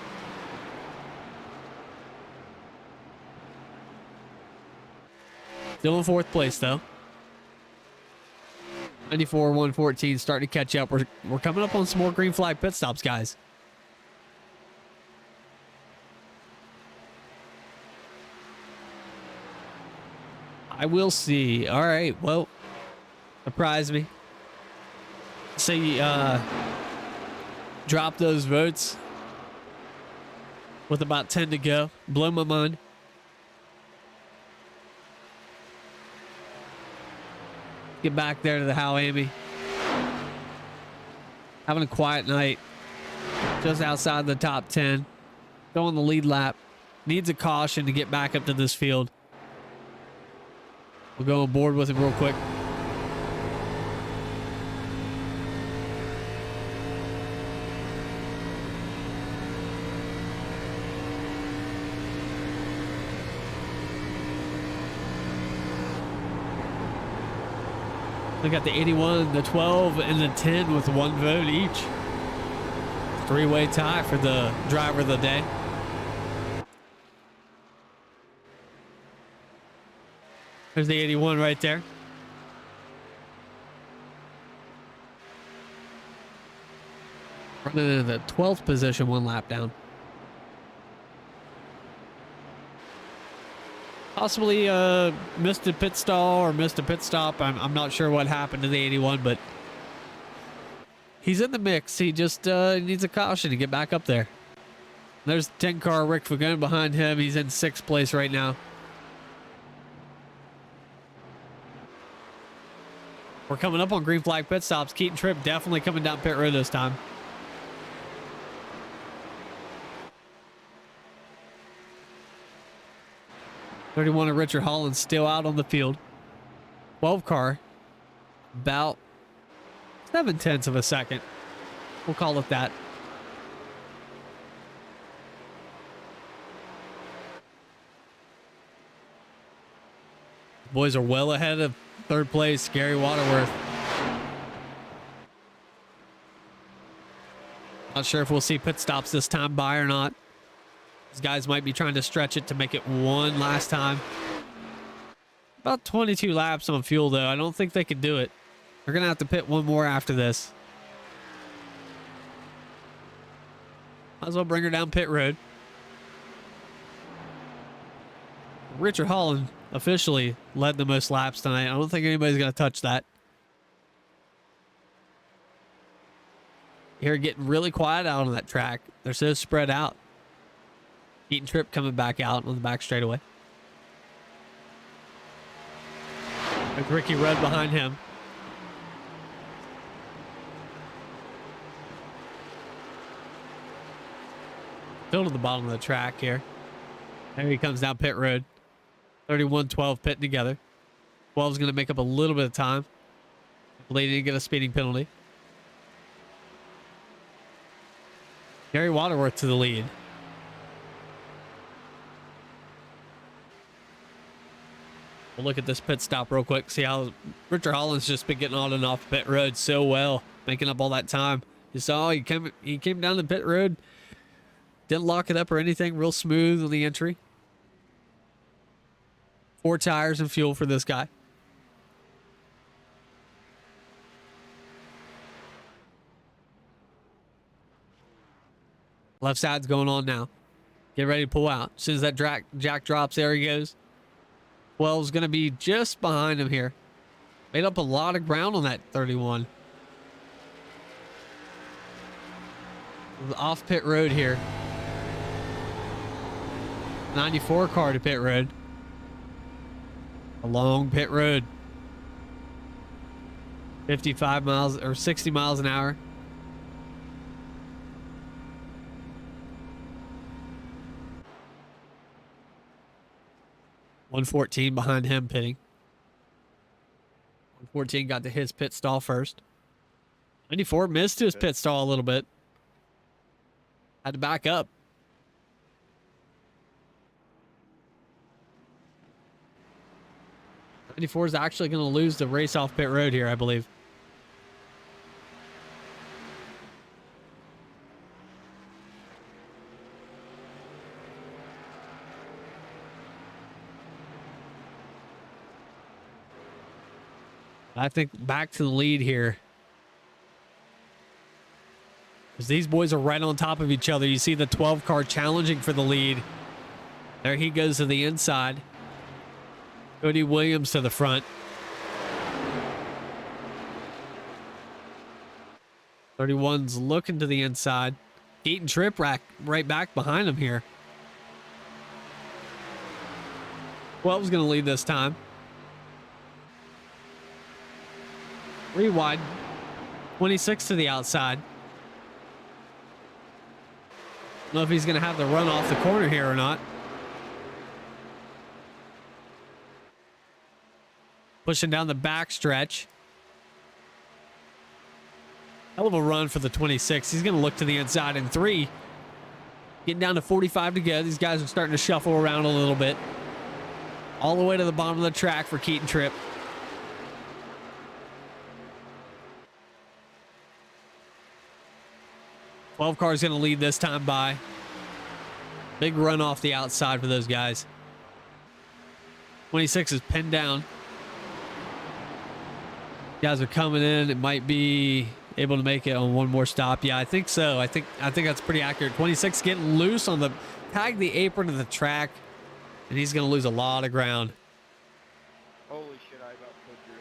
Still in 4th place though. 94, 114 starting to catch up. We're coming up on some more green flag pit stops, guys. I will see. All right, well, surprise me. Say drop those votes with about 10 to go. Blow my mind. Get back there to the How Amy. Having a quiet night. Just outside the top 10. Going the lead lap. Needs a caution to get back up to this field. We'll go on board with him real quick. We got the 81, the 12, and the 10 with 1 vote each. 3-way tie for the driver of the day. There's the 81 right there. Running in the 12th position, 1 lap down. Possibly missed a pit stall or missed a pit stop. I'm not sure what happened to the 81, but he's in the mix. He just needs a caution to get back up there. There's 10 car Rick Fagon behind him. He's in 6th place right now. We're coming up on green flag pit stops. Keaton Tripp definitely coming down pit road this time. '31 of Richard Holland still out on the field. 12 car. About 0.7 of a second. We'll call it that. Boys are well ahead of 3rd place, Gary Waterworth. Not sure if we'll see pit stops this time by or not. These guys might be trying to stretch it to make it 1 last time. About 22 laps on fuel, though. I don't think they can do it. They're going to have to pit 1 more after this. Might as well bring her down pit road. Richard Holland officially led the most laps tonight. I don't think anybody's going to touch that. Here getting really quiet out on that track. They're so spread out. Keaton Tripp coming back out on the back straightaway. There's Ricky Rudd behind him. Still to the bottom of the track here. There he comes down pit road. 31, 12 pitting together. 12 is going to make up a little bit of time. They didn't get a speeding penalty. Gary Waterworth to the lead. We'll look at this pit stop real quick. See how Richard Holland's just been getting on and off pit road so well, making up all that time. You saw he came down the pit road, didn't lock it up or anything, real smooth on the entry. 4 tires and fuel for this guy. Left side's going on now. Get ready to pull out. As soon as that jack drops, there he goes. 12's going to be just behind him here. Made up a lot of ground on that 31. Off pit road here. 94 car to pit road. A long pit road. 55 miles or 60 miles an hour. .114 behind him pitting. 114 got to his pit stall first. 94 missed his pit stall a little bit. Had to back up. .94 is actually going to lose the race off pit road here, I believe. I think back to the lead here. Because these boys are right on top of each other. You see the 12 car challenging for the lead. There he goes to the inside. Cody Williams to the front. 31's looking to the inside. Keaton Tripp right back behind him here. 12's going to lead this time. Rewind. 26 to the outside. Don't know if he's going to have the run off the corner here or not. Pushing down the back stretch. Hell of a run for the 26. He's going to look to the inside in 3. Getting down to 45 to go. These guys are starting to shuffle around a little bit. All the way to the bottom of the track for Keaton Tripp. .12 car is going to lead this time by. Big run off the outside for those guys. 26 is pinned down. Guys are coming in. It might be able to make it on one more stop. Yeah, I think so. I think that's pretty accurate. 26 getting loose on the tag the apron of the track, and he's going to lose a lot of ground. Holy shit, I about put your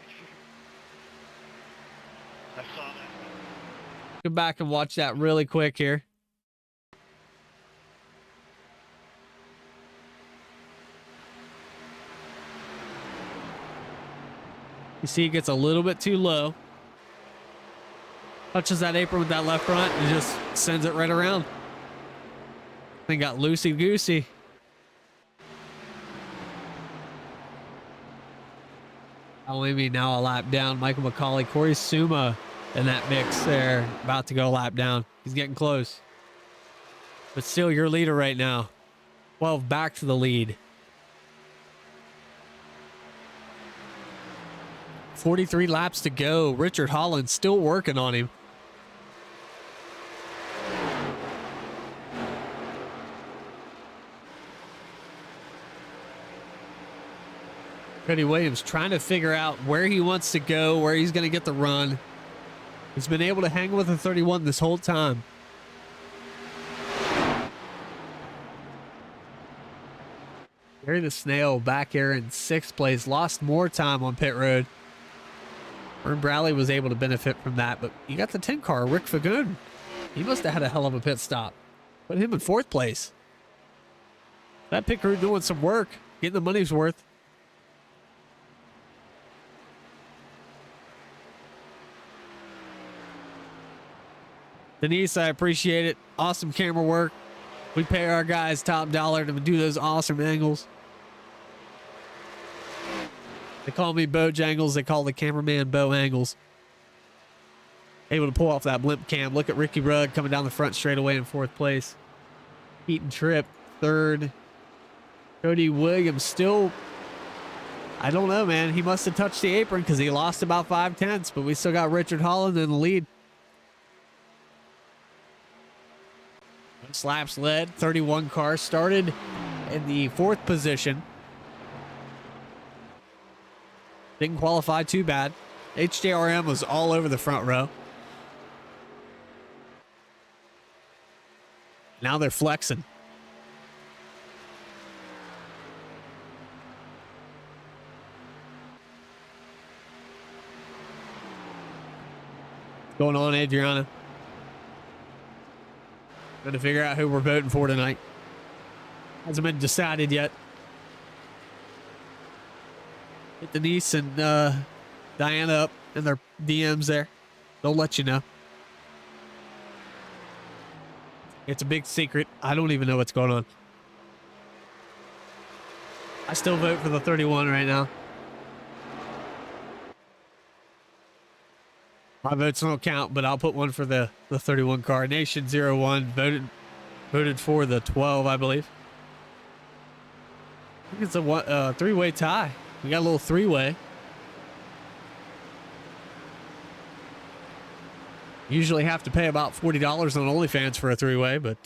I saw that. Go back and watch that really quick here. You see, he gets a little bit too low. Touches that apron with that left front and just sends it right around. Thing got loosey-goosey. Alimi now a lap down. Michael McCauley, Corey Suma in that mix there. About to go a lap down. He's getting close. But still your leader right now. 12 back to the lead. 43 laps to go. Richard Holland still working on him. Cody Williams trying to figure out where he wants to go, where he's going to get the run. He's been able to hang with the 31 this whole time. Gary the Snail back here in 6th place. Lost more time on pit road. Vern Bradley was able to benefit from that, but you got the 10 car, Rick Fagun. He must have had a hell of a pit stop. Put him in 4th place. That pit crew doing some work, getting the money's worth. Denise, I appreciate it. Awesome camera work. We pay our guys top dollar to do those awesome angles. They call me Bojangles. They call the cameraman Bo Angles. Able to pull off that blimp cam. Look at Ricky Rudd coming down the front straightaway in 4th place. Keaton Tripp, 3rd. Cody Williams still, I don't know, man. He must have touched the apron because he lost about 5/10, but we still got Richard Holland in the lead. Slaps led. 31 car started in the 4th position. Didn't qualify too bad. HJRM was all over the front row. Now they're flexing. Going on, Adriana? Trying to figure out who we're voting for tonight. Hasn't been decided yet. Hit Denise and Diana up in their DMs there. They'll let you know. It's a big secret. I don't even know what's going on. I still vote for the 31 right now. My votes don't count, but I'll put one for the 31 car. Nation 01 voted for the 12, I believe. I think it's a three-way tie. We got a little three-way. Usually have to pay about $40 on OnlyFans for a three-way, but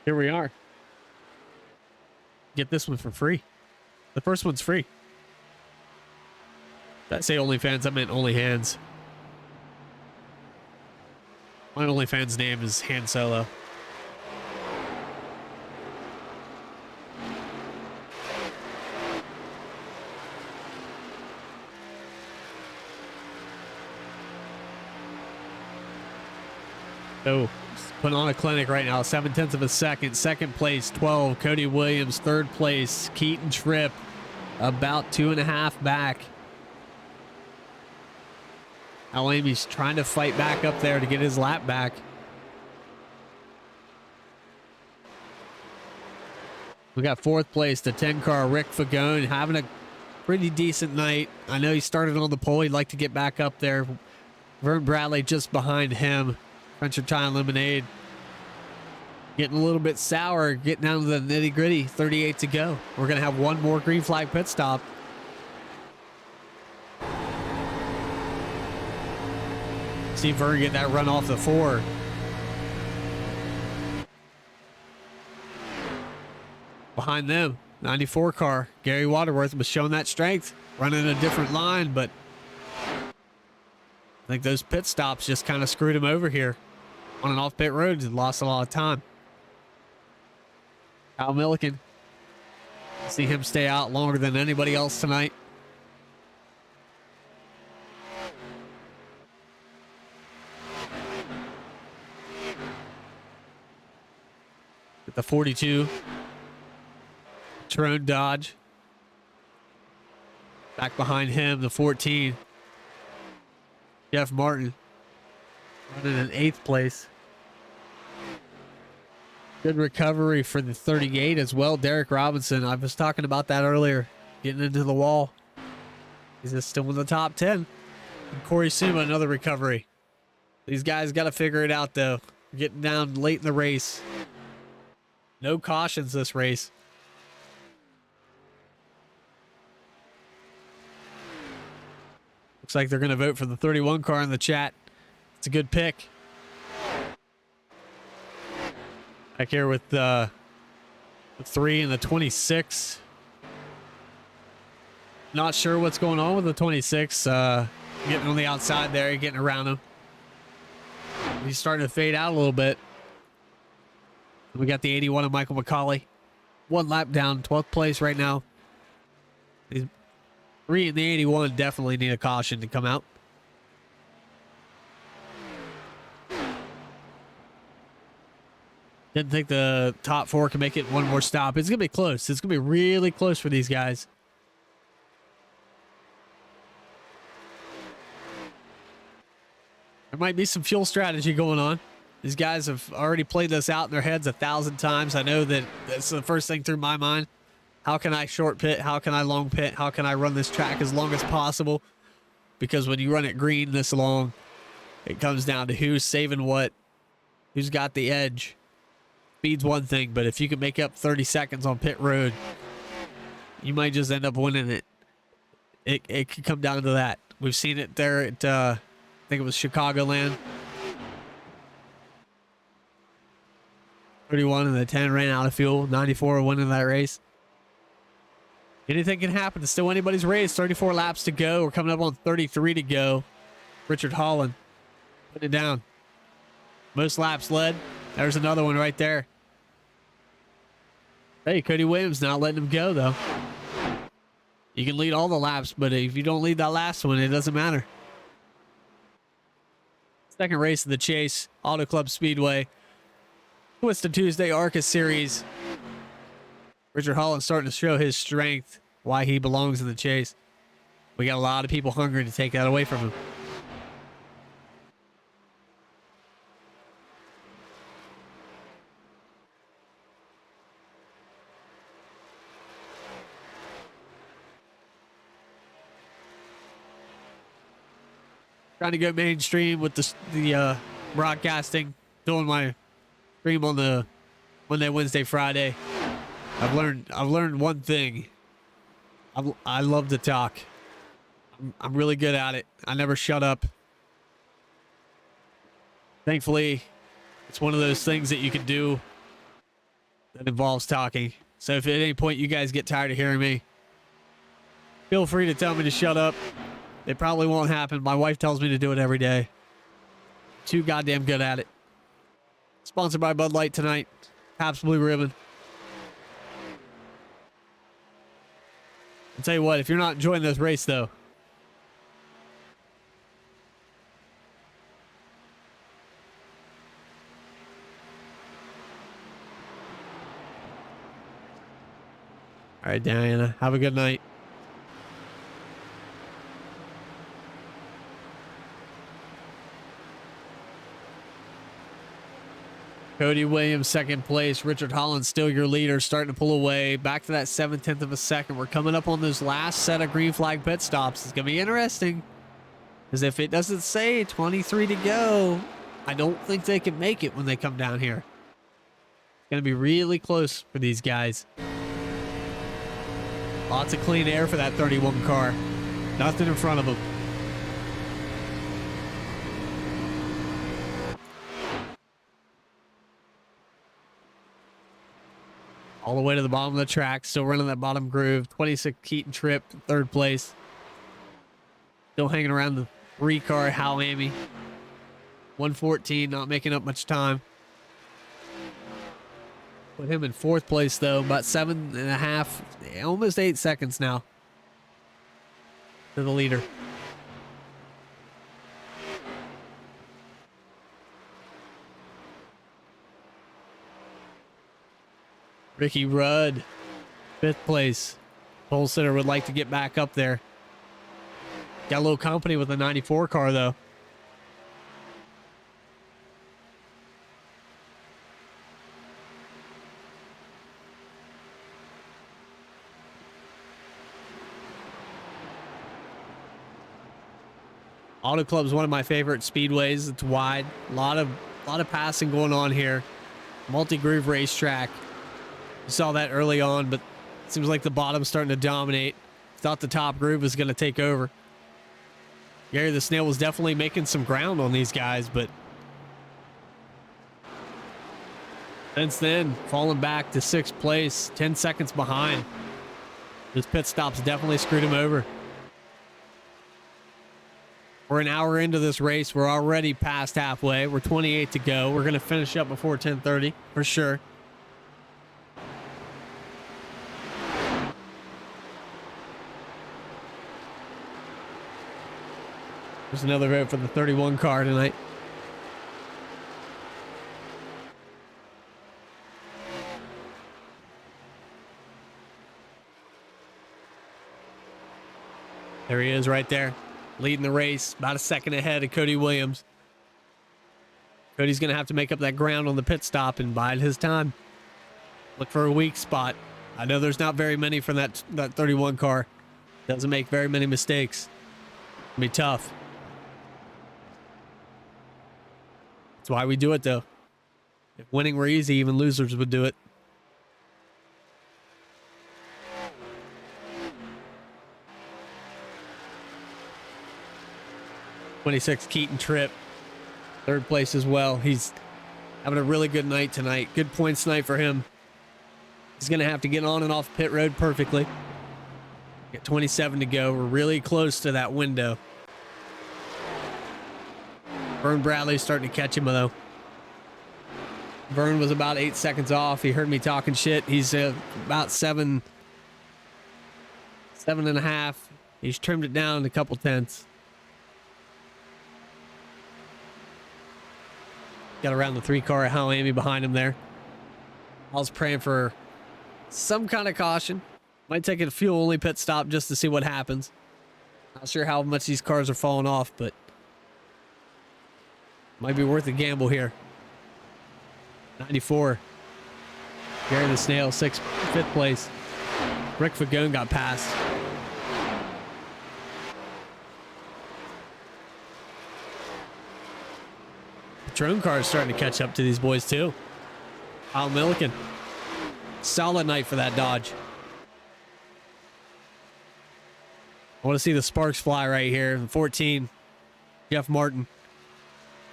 here we are. Get this one for free. The first one's free. Did I say OnlyFans? I meant Only Hands. My OnlyFans name is Han Solo. So, putting on a clinic right now. 0.7 of a second. Second place, 12. Cody Williams. Third place, Keaton Tripp. About 2.5 back. Al Amy's trying to fight back up there to get his lap back. We got fourth place, the 10 car, Rick Fagone, having a pretty decent night. I know he started on the pole. He'd like to get back up there. Vern Bradley just behind him. Cruncher Time Lemonade. Getting a little bit sour, getting down to the nitty gritty. 38 to go. We're going to have one more green flag pit stop. See Vern get that run off the 4. Behind them, 94 car, Gary Waterworth was showing that strength, running a different line, but I think those pit stops just kind of screwed him over here on an off pit road and lost a lot of time. Kyle Milliken, see him stay out longer than anybody else tonight. At the 42, Tyrone Dodge. Back behind him, the 14, Jeff Martin, running in 8th place. Good recovery for the 38 as well. Derek Robinson, I was talking about that earlier, getting into the wall. He's just still in the top 10. And Corey Suma, another recovery. These guys got to figure it out, though. Getting down late in the race. No cautions this race. Looks like they're going to vote for the 31 car in the chat. It's a good pick. Back here with the 3 and the 26. Not sure what's going on with the 26. Getting on the outside there, getting around him. He's starting to fade out a little bit. We got the 81 of Michael McCauley. 1 lap down, 12th place right now. These 3 and the 81 definitely need a caution to come out. Didn't think the top 4 can make it one more stop. It's going to be close. It's going to be really close for these guys. There might be some fuel strategy going on. These guys have already played this out in their heads 1,000 times. I know that that's the first thing through my mind. How can I short pit? How can I long pit? How can I run this track as long as possible? Because when you run it green this long, it comes down to who's saving what, who's got the edge. Speed's one thing, but if you can make up 30 seconds on pit road, you might just end up winning it. It could come down to that. We've seen it there at, I think it was Chicagoland. 31 and the 10 ran out of fuel. 94 winning that race. Anything can happen. It's still anybody's race. 34 laps to go. We're coming up on 33 to go. Richard Holland putting it down. Most laps led. There's another one right there. Hey, Cody Williams not letting him go, though. You can lead all the laps, but if you don't lead that last one, it doesn't matter. Second race of the Chase Auto Club Speedway. Twisted Tuesday ARCA Series. Richard Holland starting to show his strength, why he belongs in the Chase. We got a lot of people hungry to take that away from him. Trying to go mainstream with the broadcasting, doing my stream on the Monday, Wednesday, Friday. I've learned one thing. I love to talk. I'm really good at it. I never shut up. Thankfully, it's one of those things that you can do that involves talking. So if at any point you guys get tired of hearing me, feel free to tell me to shut up. It probably won't happen. My wife tells me to do it every day. Too goddamn good at it. Sponsored by Bud Light tonight. Pabst Blue Ribbon. I'll tell you what, if you're not enjoying this race, though, all right, Diana, have a good night. Cody Williams, second place. Richard Holland, still your leader, starting to pull away. Back to that 7/10 of a second. We're coming up on those last set of green flag pit stops. It's going to be interesting. Because if it doesn't say 23 to go, I don't think they can make it when they come down here. It's going to be really close for these guys. Lots of clean air for that 31 car. Nothing in front of them. All the way to the bottom of the track. Still running that bottom groove. 26 Keaton Tripp, third place. Still hanging around the 3 car, Hal Amy. 114, not making up much time. Put him in 4th place, though. About 7.5, almost 8 seconds now to the leader. Ricky Rudd, 5th place. Pole sitter would like to get back up there. Got a little company with the 94 car, though. Auto Club's one of my favorite speedways. It's wide. A lot of passing going on here. Multi-groove racetrack. You saw that early on, but it seems like the bottom's starting to dominate. Thought the top groove was going to take over. Gary the Snail was definitely making some ground on these guys, but since then, falling back to 6th place, 10 seconds behind. Those pit stops definitely screwed him over. We're an hour into this race. We're already past halfway. We're 28 to go. We're going to finish up before 10:30 for sure. There's another vote for the 31 car tonight. There he is right there, leading the race, about a second ahead of Cody Williams. Cody's going to have to make up that ground on the pit stop and bide his time. Look for a weak spot. I know there's not very many from that 31 car. Doesn't make very many mistakes. It'll be tough. That's why we do it, though. If winning were easy, even losers would do it. '26 Keaton Tripp, 3rd place as well. He's having a really good night tonight. Good points night for him. He's going to have to get on and off pit road perfectly. Got 27 to go. We're really close to that window. Vern Bradley's starting to catch him, though. Vern was about 8 seconds off. He heard me talking shit. He's about 7.5. He's trimmed it down a couple tenths. Got around the 3 car at Hal Amy behind him there. I was praying for some kind of caution. Might take a fuel only pit stop just to see what happens. Not sure how much these cars are falling off, but might be worth a gamble here. 94. Gary the Snail, 5th place. Rick Fagone got passed. Patron car is starting to catch up to these boys too. Kyle Milliken. Solid night for that Dodge. I want to see the sparks fly right here. 14, Jeff Martin.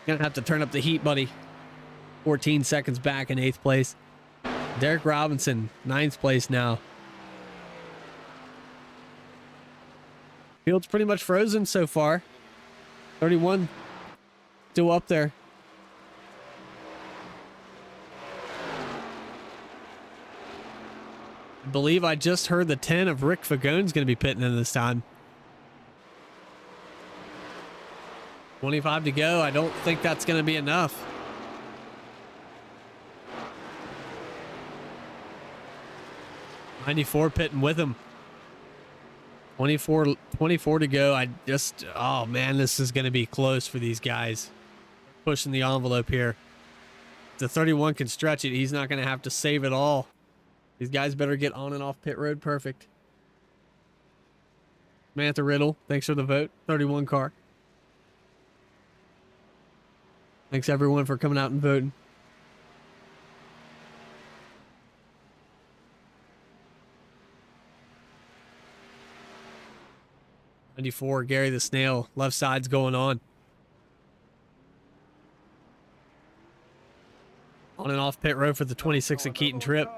Gonna have to turn up the heat, buddy. 14 seconds back in 8th place. Derek Robinson, 9th place now. Field's pretty much frozen so far. 31 still up there. I believe I just heard the 10 of Rick Fagone's going to be pitting in this time. 25 to go. I don't think that's going to be enough. '94 pitting with him. 24 to go. Oh man, this is going to be close for these guys. Pushing the envelope here. If the 31 can stretch it, he's not going to have to save it all. These guys better get on and off pit road perfect. Samantha Riddle, thanks for the vote. 31 car. Thanks everyone for coming out and voting. '94, Gary the Snail, left side's going on. On and off pit road for the 26 and Keaton trip.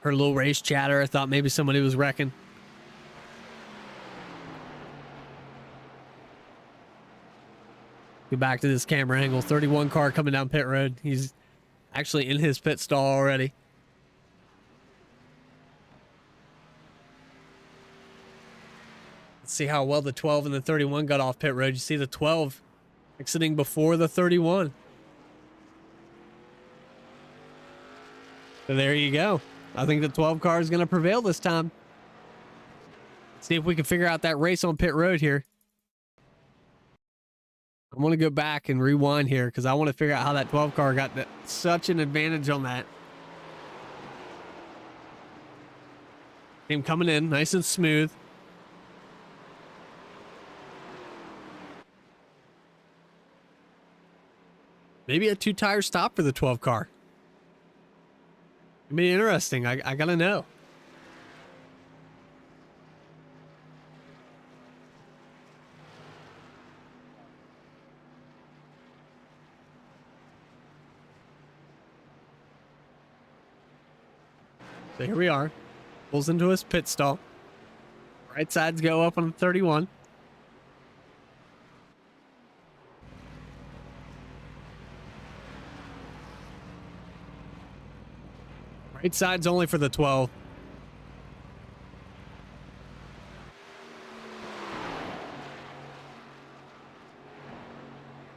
Heard a little race chatter. I thought maybe somebody was wrecking. Get back to this camera angle. 31 car coming down pit road. He's actually in his pit stall already. Let's see how well the 12 and the 31 got off pit road. You see the 12 exiting before the 31. So there you go. I think the 12 car is going to prevail this time. See if we can figure out that race on pit road here. I want to go back and rewind here because I want to figure out how that 12 car got such an advantage on that. Him coming in nice and smooth. Maybe a 2-tire stop for the 12 car. It'd be interesting. I gotta know. So here we are. Pulls into his pit stall. Right sides go up on the 31. Right side's only for the 12.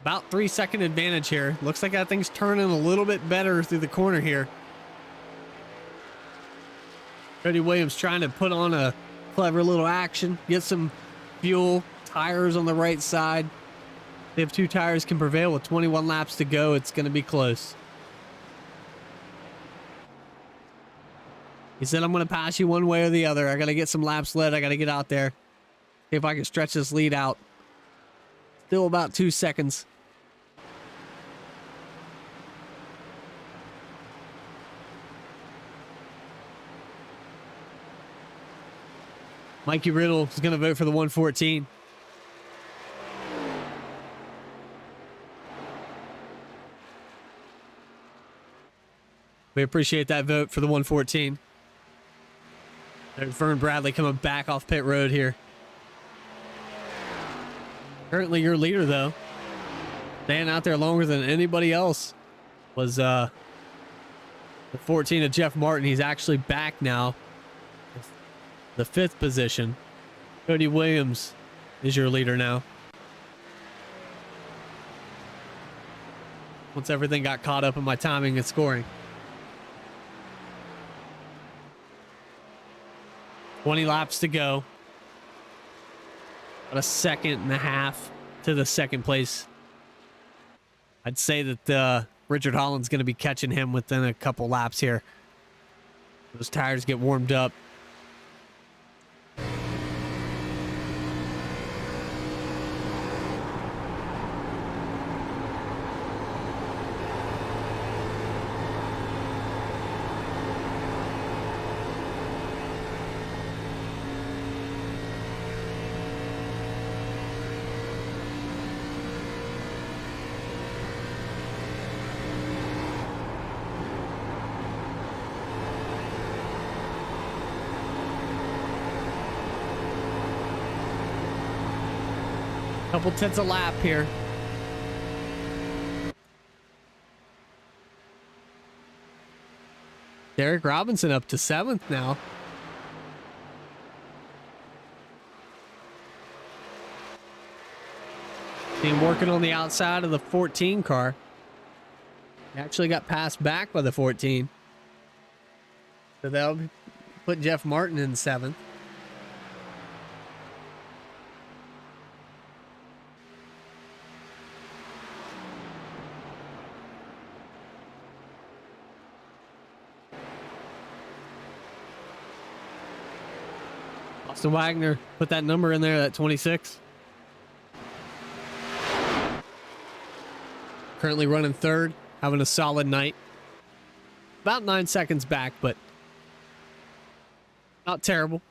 About 3-second advantage here. Looks like that thing's turning a little bit better through the corner here. Freddie Williams trying to put on a clever little action. Get some fuel. Tires on the right side. If 2 tires can prevail with 21 laps to go, it's going to be close. He said, I'm going to pass you one way or the other. I got to get some laps led. I got to get out there. See if I can stretch this lead out. Still about 2 seconds. Mikey Riddle is going to vote for the 114. We appreciate that vote for the 114. There's Vern Bradley coming back off pit road here. Currently your leader, though. Staying out there longer than anybody else was the 14 of Jeff Martin. He's actually back now. the 5th position. Cody Williams is your leader now. Once everything got caught up in my timing and scoring. 20 laps to go. About a second and a half to the second place. I'd say that Richard Holland's going to be catching him within a couple laps here. Those tires get warmed up. Couple tenths a lap here. Derek Robinson up to 7th now. See him working on the outside of the 14 car. He actually got passed back by the 14. So that'll put Jeff Martin in 7th. Austin Wagner put that number in there, that 26. Currently running 3rd, having a solid night. About 9 seconds back, but not terrible.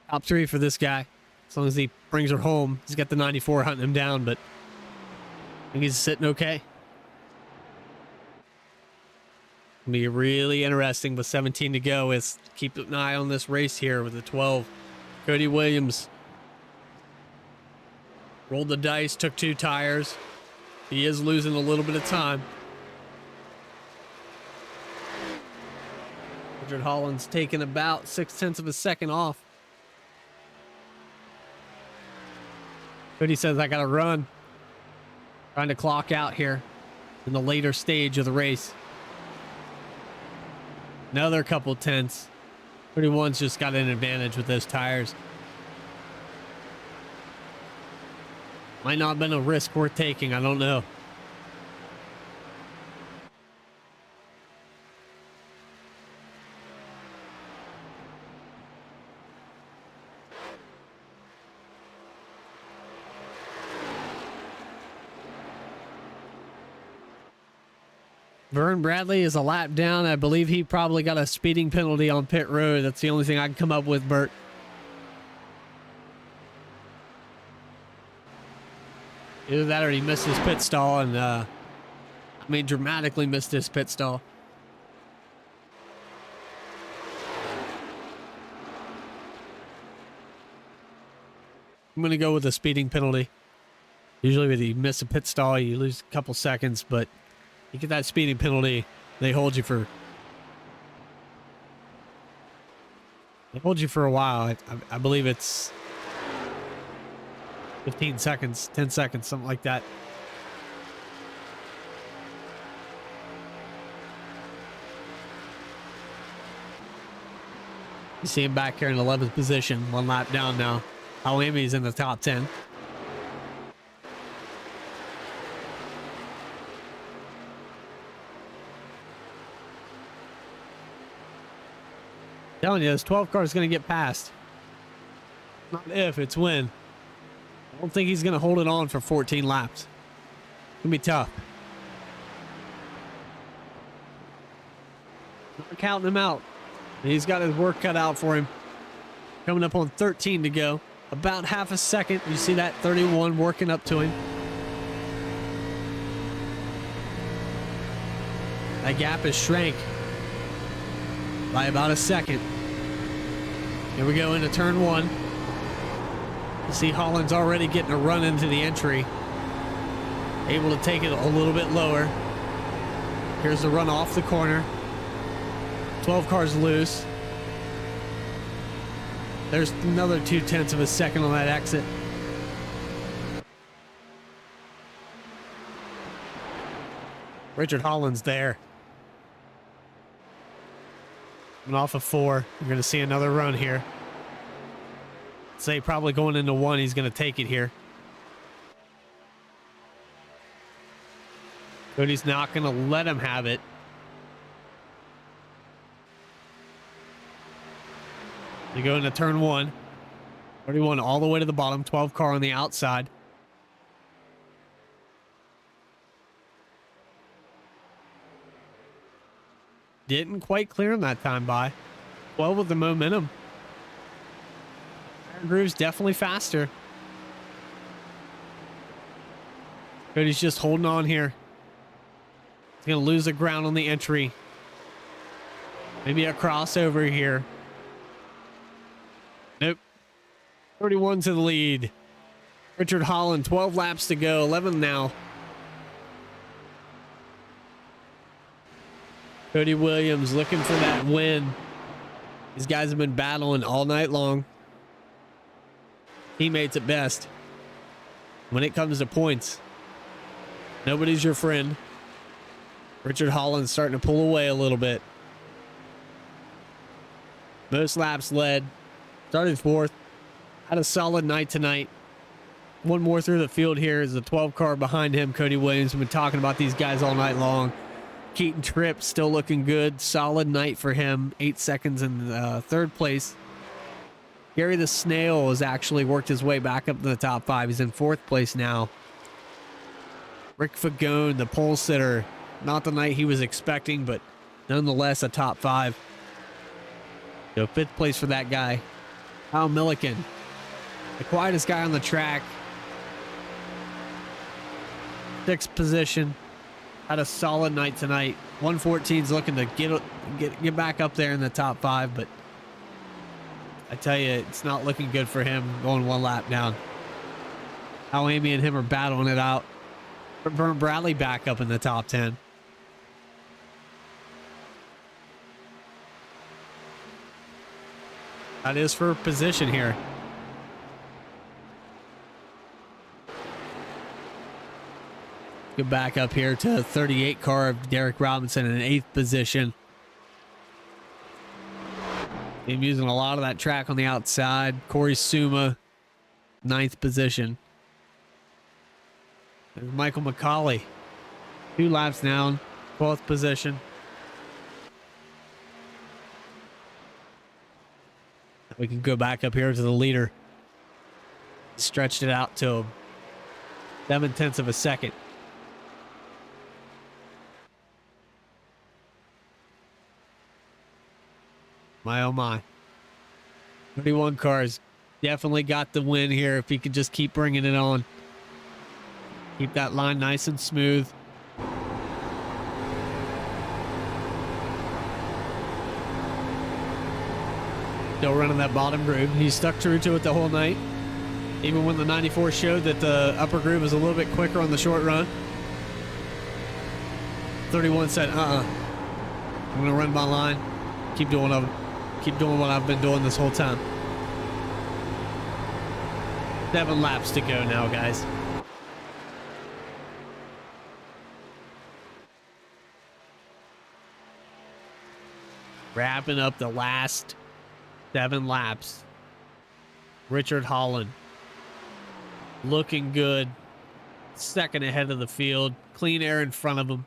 Top 3 for this guy. As long as he brings her home. He's got the 94 hunting him down, but I think he's sitting okay. It'll be really interesting with 17 to go. Is keep an eye on this race here with the 12. Cody Williams rolled the dice, took 2 tires. He is losing a little bit of time. Richard Holland's taking about 0.6 of a second off. Cody says, I gotta run. Trying to clock out here in the later stage of the race. Another couple tenths. 31's just got an advantage with those tires. Might not have been a risk worth taking. I don't know. Vern Bradley is a lap down. I believe he probably got a speeding penalty on pit road. That's the only thing I can come up with, Bert. Either that or he missed his pit stall and, dramatically missed his pit stall. I'm going to go with a speeding penalty. Usually when you miss a pit stall, you lose a couple seconds, but you get that speeding penalty, they hold you for a while. I believe it's 15 seconds, 10 seconds, something like that. You see him back here in 11th position, 1 lap down now. Alami's in the top 10. Telling you, this 12 car is going to get past. Not if, it's when. I don't think he's going to hold it on for 14 laps. It's going to be tough. Not counting him out. He's got his work cut out for him. Coming up on 13 to go. About half a second. You see that 31 working up to him. That gap has shrank by about a second. Here we go into turn 1. You see Holland's already getting a run into the entry. Able to take it a little bit lower. Here's the run off the corner. 12 cars loose. There's another 0.2 of a second on that exit. Richard Holland's there. And off of 4. You're going to see another run here. Say probably going into 1, he's going to take it here. Cody's not going to let him have it. You go into turn 1. 31 all the way to the bottom. 12 car on the outside. Didn't quite clear him that time by. 12 with the momentum. Iron Groove's definitely faster. Cody's just holding on here. He's going to lose the ground on the entry. Maybe a crossover here. Nope. 31 to the lead. Richard Holland, 12 laps to go. 11 now. Cody Williams looking for that win. These guys have been battling all night long. Teammates at best. When it comes to points, nobody's your friend. Richard Holland's starting to pull away a little bit. Most laps led. Started 4th. Had a solid night tonight. One more through the field here is the 12 car behind him. Cody Williams. We've been talking about these guys all night long. Keaton Tripp still looking good. Solid night for him. 8 seconds in 3rd place. Gary the Snail has actually worked his way back up to the top 5. He's in 4th place now. Rick Fagone, the pole sitter. Not the night he was expecting, but nonetheless a top 5. So 5th place for that guy. Kyle Milliken, the quietest guy on the track. 6th position. Had a solid night tonight. 114's looking to get back up there in the top 5, but I tell you, it's not looking good for him going 1 lap down. How Amy and him are battling it out. Vern Bradley back up in the top 10. That is for position here. Go back up here to 38 car of Derek Robinson in 8th position. Him using a lot of that track on the outside. Corey Suma, 9th position. There's Michael McCauley, 2 laps down, 12th position. We can go back up here to the leader. Stretched it out to 7/10 of a second. My oh my. 31 cars definitely got the win here if he could just keep bringing it on. Keep that line nice and smooth. Still running that bottom groove. He stuck true to it the whole night. Even when the 94 showed that the upper groove was a little bit quicker on the short run. 31 said, I'm going to run my line. Keep doing what I've been doing this whole time. 7 laps to go now, guys. Wrapping up the last 7 laps. Richard Holland looking good. 2nd ahead of the field. Clean air in front of him.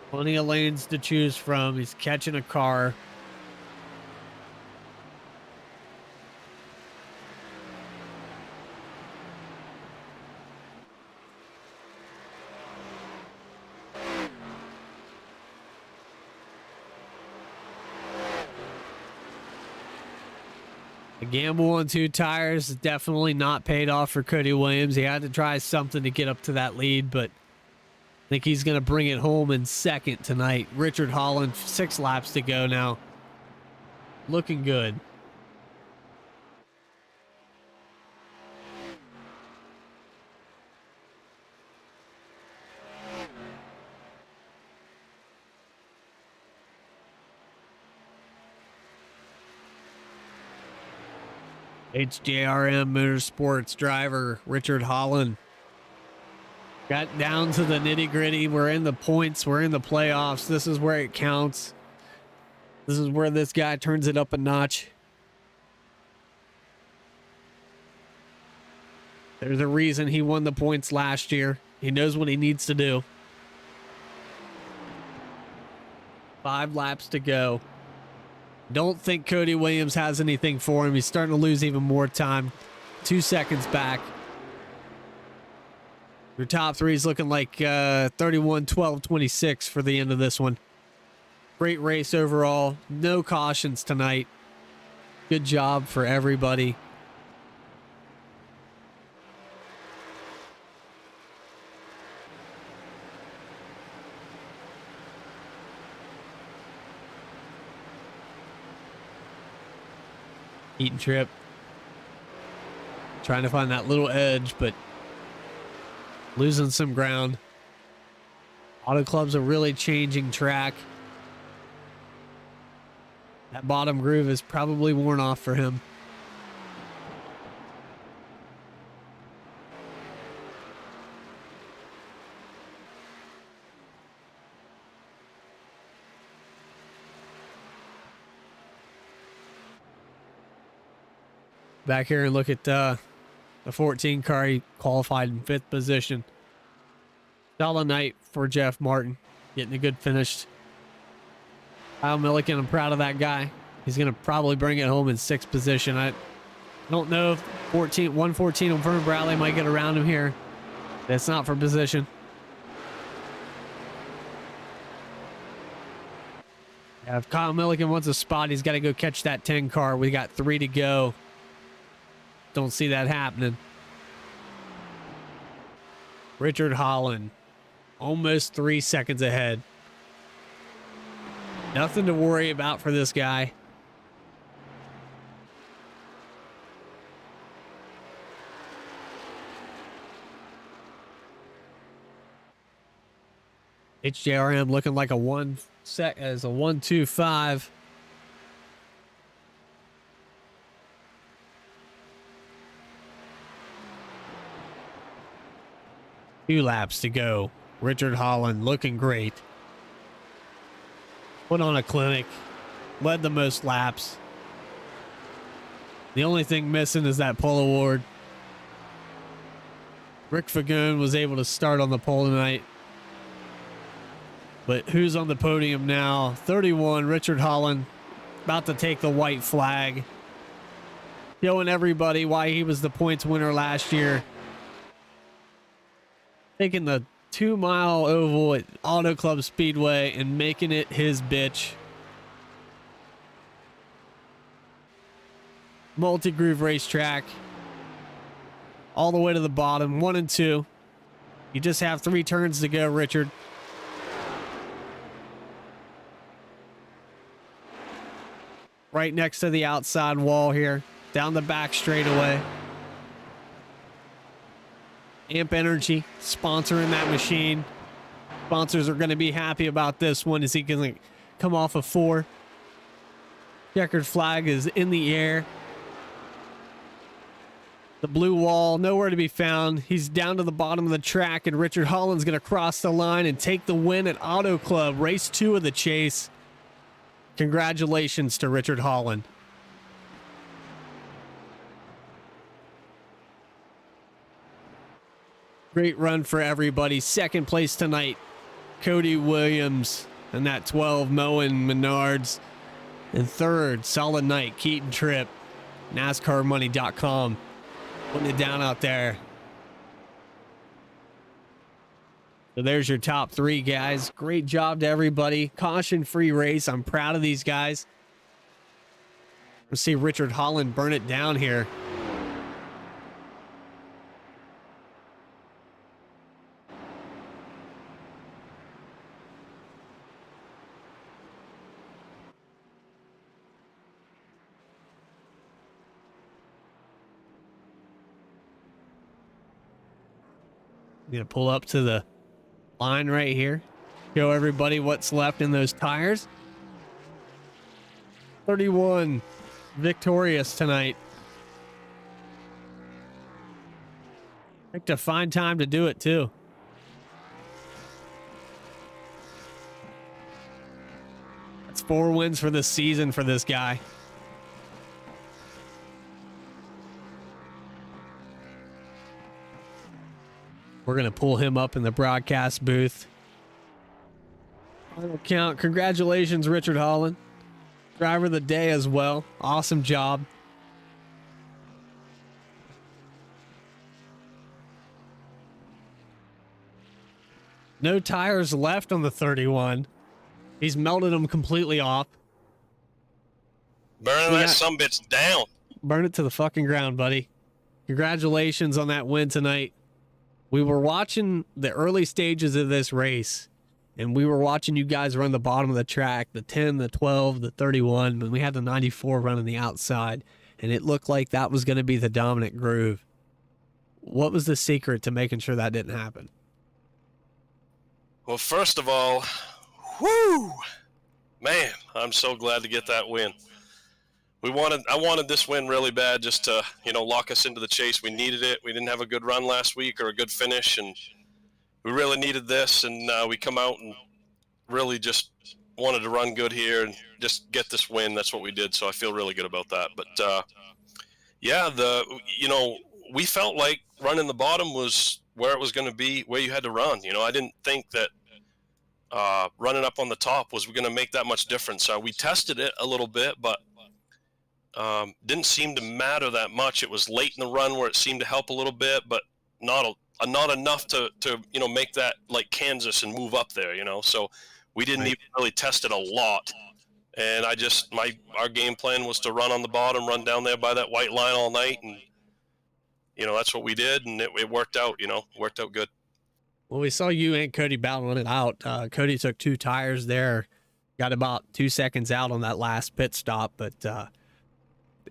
Plenty of lanes to choose from. He's catching a car. The gamble on 2 tires definitely not paid off for Cody Williams. He had to try something to get up to that lead, but I think he's going to bring it home in 2nd tonight. Richard Holland, 6 laps to go now. Looking good. HJRM Motorsports driver Richard Holland got down to the nitty gritty. We're in the points. We're in the playoffs. This is where it counts. This is where this guy turns it up a notch. There's a reason he won the points last year. He knows what he needs to do. 5 laps to go. Don't think Cody Williams has anything for him. He's starting to lose even more time. 2 seconds back. Your top three is looking like 31, 12, 26 for the end of this one. Great race overall. No cautions tonight. Good job for everybody. Eating trip. Trying to find that little edge, but losing some ground. Auto Clubs are really changing track. That bottom groove is probably worn off for him. Back here and look at the 14 car. He qualified in 5th position. Solid night for Jeff Martin, getting a good finish. Kyle Milliken, I'm proud of that guy. He's going to probably bring it home in 6th position. I don't know if 114 on Vern Bradley might get around him here. That's not for position. Yeah, if Kyle Milliken wants a spot, he's got to go catch that 10 car. We got 3 to go. Don't see that happening. Richard Holland, almost 3 seconds ahead. Nothing to worry about for this guy. HJRM looking like a 1-2-5. 2 laps to go. Richard Holland looking great. Put on a clinic. Led the most laps. The only thing missing is that pole award. Rick Fagone was able to start on the pole tonight. But who's on the podium now? 31, Richard Holland. About to take the white flag. Showing everybody why he was the points winner last year. Taking the 2-mile oval at Auto Club Speedway and making it his bitch. Multi-groove racetrack. All the way to the bottom, 1 and 2. You just have 3 turns to go, Richard. Right next to the outside wall here. Down the back straightaway. Amp Energy sponsoring that machine. Sponsors are going to be happy about this one as he can come off of 4. Checkered flag is in the air. The blue wall, nowhere to be found. He's down to the bottom of the track, and Richard Holland's going to cross the line and take the win at Auto Club. Race 2 of the chase. Congratulations to Richard Holland. Great run for everybody. 2nd place tonight, Cody Williams and that 12, Moen Menards. And 3rd, solid night, Keaton Tripp, NASCARmoney.com. Putting it down out there. So there's your top 3, guys. Great job to everybody. Caution-free race. I'm proud of these guys. Let's see Richard Holland burn it down here. I'm going to pull up to the line right here. Show everybody what's left in those tires. 31 victorious tonight. Picked a fine time to do it too. That's 4 wins for this season for this guy. We're going to pull him up in the broadcast booth. Final count. Congratulations, Richard Holland. Driver of the day as well. Awesome job. No tires left on the 31. He's melted them completely off. Burning that sumbitch down. Burn it to the fucking ground, buddy. Congratulations on that win tonight. We were watching the early stages of this race, and we were watching you guys run the bottom of the track, the 10, the 12, the 31, and we had the 94 running the outside, and it looked like that was going to be the dominant groove. What was the secret to making sure that didn't happen? Well, first of all, whoo, man, I'm so glad to get that win. I wanted this win really bad just to, lock us into the chase. We needed it. We didn't have a good run last week or a good finish, and we really needed this. And we come out and really just wanted to run good here and just get this win. That's what we did. So I feel really good about that. But yeah, we felt like running the bottom was where it was going to be, where you had to run. I didn't think that running up on the top was going to make that much difference. We tested it a little bit, but didn't seem to matter that much. It was late in the run where it seemed to help a little bit, but not enough to make that like Kansas and move up there. So we didn't even really test it a lot. And our game plan was to run on the bottom, run down there by that white line all night, and that's what we did, and it worked out. Worked out good. Well, we saw you and Cody battling it out. Cody took 2 tires there, got about 2 seconds out on that last pit stop, but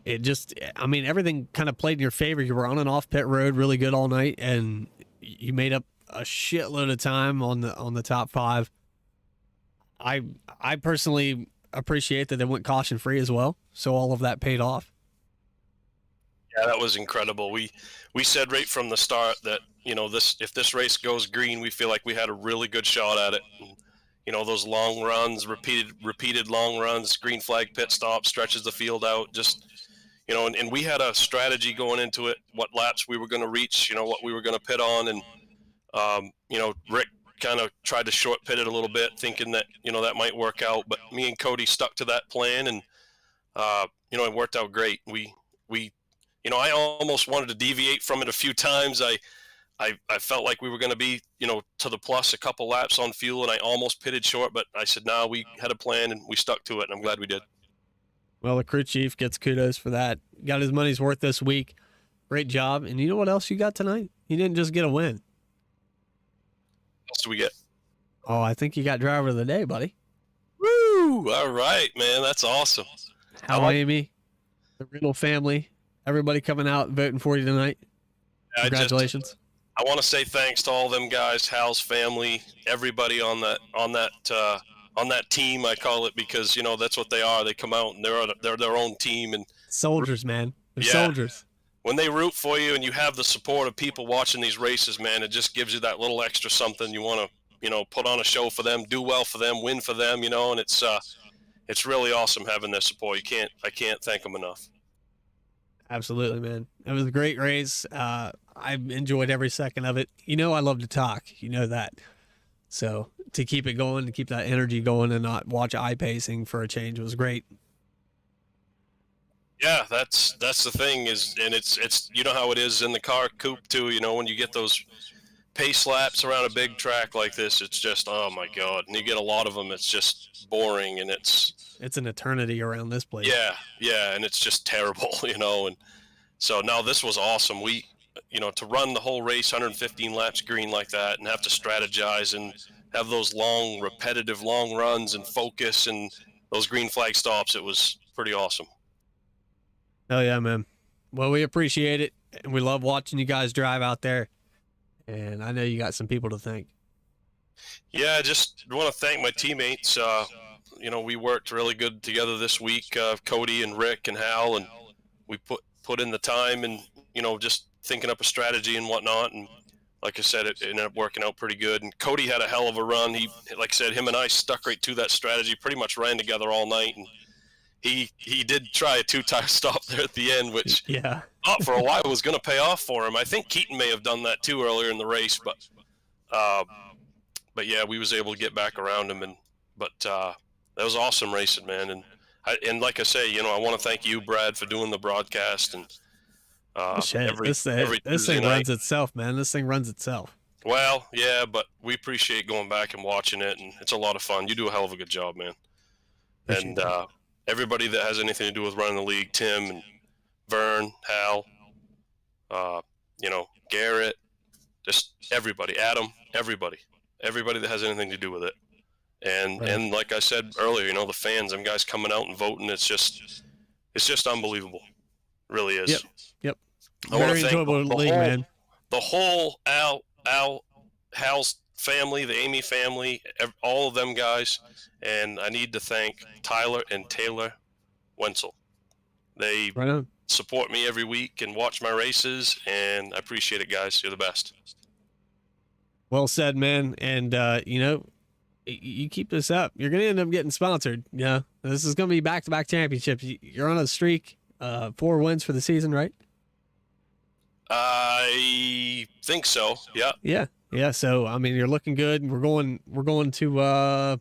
everything kind of played in your favor. You were on and off pit road really good all night, and you made up a shitload of time on the top 5. I personally appreciate that they went caution free as well, so all of that paid off. Yeah, that was incredible. We said right from the start that if this race goes green, we feel like we had a really good shot at it. And, those long runs, repeated long runs, green flag pit stop, stretches the field out. Just and we had a strategy going into it, what laps we were going to reach, what we were going to pit on, and Rick kind of tried to short pit it a little bit, thinking that that might work out. But me and Cody stuck to that plan, and it worked out great. We I almost wanted to deviate from it a few times. I felt like we were going to be, to the plus a couple laps on fuel, and I almost pitted short, but I said, no, we had a plan and we stuck to it, and I'm glad we did. Well, the crew chief gets kudos for that. Got his money's worth this week. Great job. And you know what else you got tonight? You didn't just get a win. What else do we get? Oh, I think you got driver of the day, buddy. Woo! All right, man. That's awesome. How Amy, the Riddle family, everybody coming out and voting for you tonight. Congratulations. I want to say thanks to all them guys, Hal's family, everybody on that team, I call it, because that's what they are. They come out and they're their own team, and soldiers, man. They're soldiers. When they root for you and you have the support of people watching these races, man, it just gives you that little extra something. You want to put on a show for them, do well for them, win for them, and it's really awesome having their support. I can't thank them enough. Absolutely, man. It was a great race. I enjoyed every second of it. I love to talk. You know that. So to keep it going, to keep that energy going, and not watch iPacing for a change was great. Yeah, that's the thing and it's how it is in the car coupe too. When you get those pace laps around a big track like this, it's just, oh my God. And you get a lot of them. It's just boring, and it's an eternity around this place. Yeah. And it's just terrible, and so now this was awesome. We, to run the whole race, 115 laps green like that, and have to strategize and have those long, repetitive long runs and focus and those green flag stops. It was pretty awesome. Hell yeah, man. Well, we appreciate it, and we love watching you guys drive out there. And I know you got some people to thank. Yeah, I just want to thank my teammates. We worked really good together this week, Cody and Rick and Hal, and we put in the time, and, just thinking up a strategy and whatnot. And like I said, it ended up working out pretty good. And Cody had a hell of a run. He, like I said, him and I stuck right to that strategy, pretty much ran together all night. And he did try a 2-tire stop there at the end, which Yeah. for a while was going to pay off for him. I think Keaton may have done that too earlier in the race, but yeah, we was able to get back around him. But that was awesome racing, man. And like I say, you know, I want to thank you, Brad, for doing the broadcast. And Shit, every this Tuesday thing night. runs itself, man. This thing runs itself. Well, yeah, but we appreciate going back and watching it, and it's a lot of fun. You do a hell of a good job, man. Appreciate And that. everybody that has anything to do with running the league, Tim and Vern, Hal, you know, Garrett, just everybody, Adam, everybody that has anything to do with it. And Right. and like I said earlier, you know, the fans, them guys coming out and voting, it's just unbelievable. It really is. Yep. I want Very to thank enjoyable league, man. the whole Hal's family, the Amy family, all of them guys. And I need to thank Tyler and Taylor Wenzel. They Right on. support me every week and watch my races, and I appreciate it, guys. You're the best. Well said, man. And you know, you keep this up, you're gonna end up getting sponsored. Yeah, this is gonna be back-to-back championships. You're on a streak, 4 wins for the season, right? I think so. Yeah. Yeah. So I mean, you're looking good. We're going to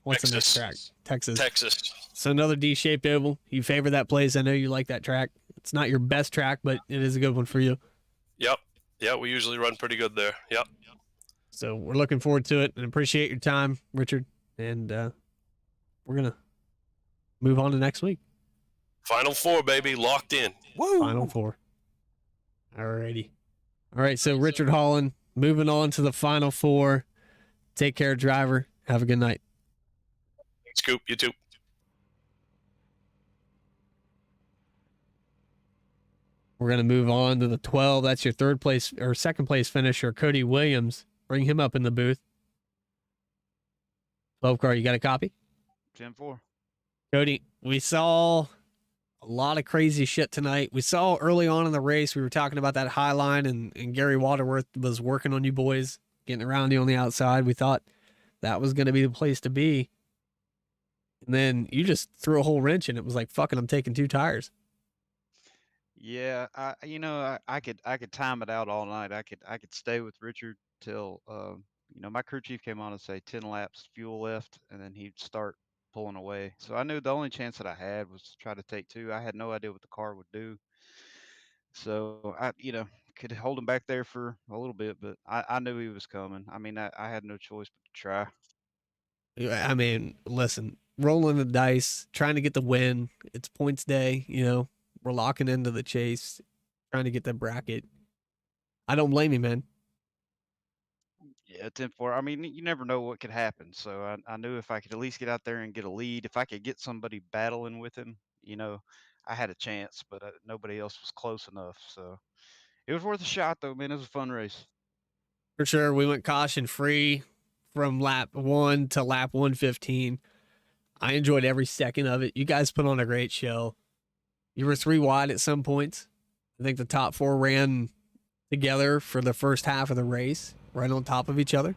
what's the next track? Texas. So another D-shaped oval. You favor that place. I know you like that track. It's not your best track, but it is a good one for you. Yep. Yeah, we usually run pretty good there. Yep. So we're looking forward to it and appreciate your time, Richard. And we're gonna move on to next week. Final 4, baby, locked in. Woo! Final 4. Alrighty. All right. So Richard Holland, moving on to the final 4. Take care, driver. Have a good night. Scoop, you too. We're going to move on to the 12. That's your third place or second place finisher, Cody Williams. Bring him up in the booth. 12 car, you got a copy? 10-4. Cody, we saw a lot of crazy shit tonight. We saw early on in the race, we were talking about that high line, and Gary Waterworth was working on you boys, getting around you on the outside. We thought that was going to be the place to be. And then you just threw a whole wrench in it. It was like, fucking, I'm taking 2 tires. Yeah, I could time it out all night. I could stay with Richard till my crew chief came on and say 10 laps fuel left, and then he'd start pulling away. So I knew the only chance that I had was to try to take 2. I had no idea what the car would do. So I could hold him back there for a little bit, but I knew he was coming. I mean, I had no choice but to try. I mean, listen, rolling the dice, trying to get the win. It's points day, we're locking into the chase, trying to get the bracket. I don't blame you, man. Yeah, 10-4. I mean, you never know what could happen. So I knew if I could at least get out there and get a lead, if I could get somebody battling with him, I had a chance, but nobody else was close enough. So it was worth a shot, though, man. It was a fun race. For sure. We went caution free from lap 1 to lap 115. I enjoyed every second of it. You guys put on a great show. You were 3 wide at some points. I think the top 4 ran together for the first half of the race, right on top of each other,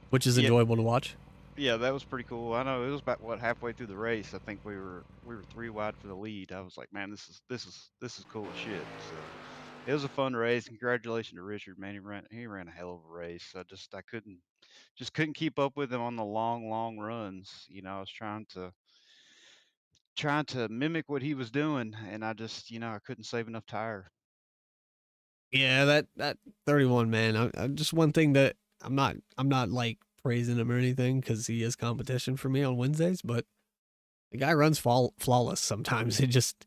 which is enjoyable to watch. Yeah, that was pretty cool. I know it was about halfway through the race. I think we were 3 wide for the lead. I was like, man, this is cool as shit. So it was a fun race. Congratulations to Richard, man. He ran a hell of a race. I couldn't keep up with him on the long runs. I was trying to mimic what he was doing, and I just I couldn't save enough tire. Yeah, that 31, man. I just one thing that I'm not like praising him or anything, because he is competition for me on Wednesdays, but the guy runs flawless sometimes. It just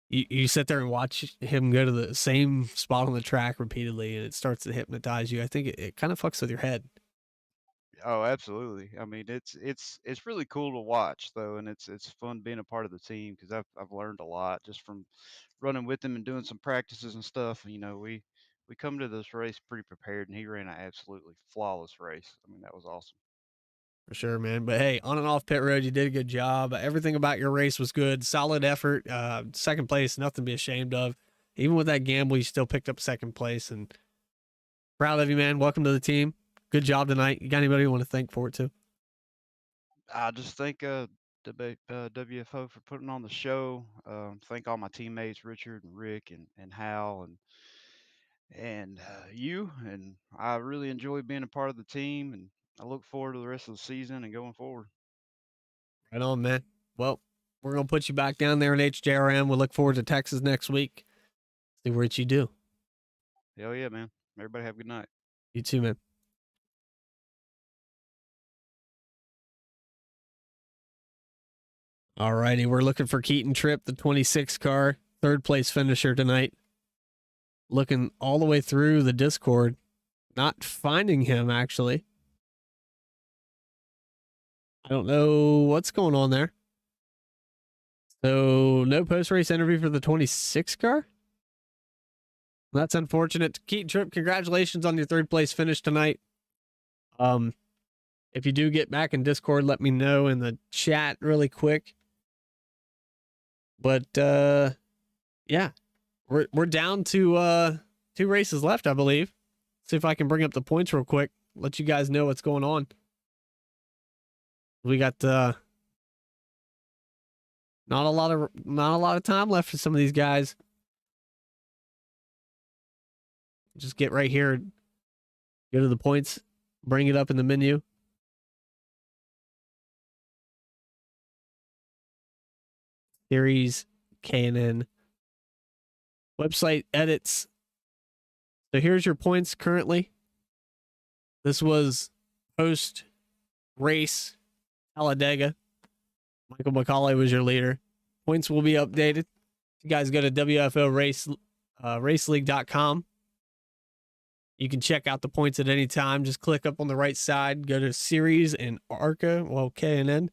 you sit there and watch him go to the same spot on the track repeatedly, and it starts to hypnotize you. I think it kind of fucks with your head. Oh, absolutely. I mean, it's really cool to watch though, and it's fun being a part of the team because I've learned a lot just from running with him and doing some practices and stuff. We come to this race pretty prepared, and he ran an absolutely flawless race. I mean, that was awesome. For sure, man. But hey, on and off pit road, you did a good job. Everything about your race was good. Solid effort. Second place, nothing to be ashamed of. Even with that gamble, you still picked up second place, and proud of you, man. Welcome to the team. Good job tonight. You got anybody you want to thank for it too? I just thank WFO for putting on the show. Thank all my teammates, Richard and Rick and Hal and you. And I really enjoy being a part of the team, and I look forward to the rest of the season and going forward. Right on, man. Well, we're going to put you back down there in HJRM. We'll look forward to Texas next week. See what you do. Hell yeah, man. Everybody have a good night. You too, man. All righty. We're looking for Keaton Tripp, the 26 car, third place finisher tonight. Looking all the way through the Discord. Not finding him, actually. I don't know what's going on there. So, no post-race interview for the 26 car? That's unfortunate. Keaton Tripp, congratulations on your third place finish tonight. If you do get back in Discord, let me know in the chat really quick. But yeah, we're down to 2 races left, I believe. See if I can bring up the points real quick. Let you guys know what's going on. We got not a lot of time left for some of these guys. Just get right here, go to the points, bring it up in the menu. Series K&N. Website edits. So here's your points currently. This was post race Talladega. Michael McCauley was your leader. Points will be updated. You guys go to WFO raceleague.com. You can check out the points at any time. Just click up on the right side, go to series and ARCA, well, K&N,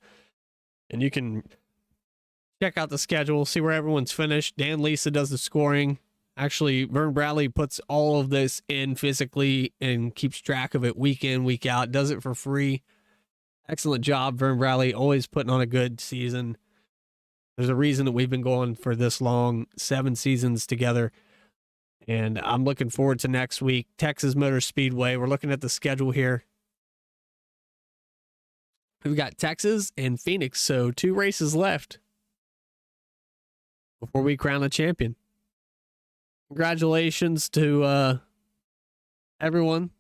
and you can check out the schedule, see where everyone's finished. Dan Lisa does the scoring. Actually, Vern Bradley puts all of this in physically and keeps track of it week in, week out. Does it for free. Excellent job, Vern Bradley. Always putting on a good season. There's a reason that we've been going for this long, 7 seasons together. And I'm looking forward to next week. Texas Motor Speedway. We're looking at the schedule here. We've got Texas and Phoenix, so 2 races left before we crown a champion. Congratulations to everyone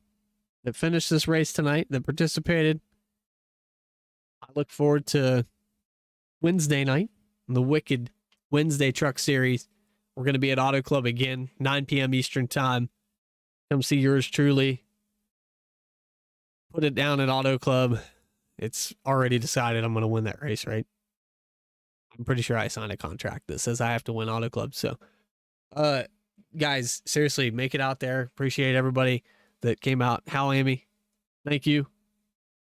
that finished this race tonight, that participated. I look forward to Wednesday night, the Wicked Wednesday Truck Series. We're going to be at Auto Club again, 9 p.m. Eastern Time. Come see yours truly. Put it down at Auto Club. It's already decided I'm going to win that race, right? I'm pretty sure I signed a contract that says I have to win Auto Club. So, guys, seriously, make it out there. Appreciate everybody that came out. Hal, Amy, thank you.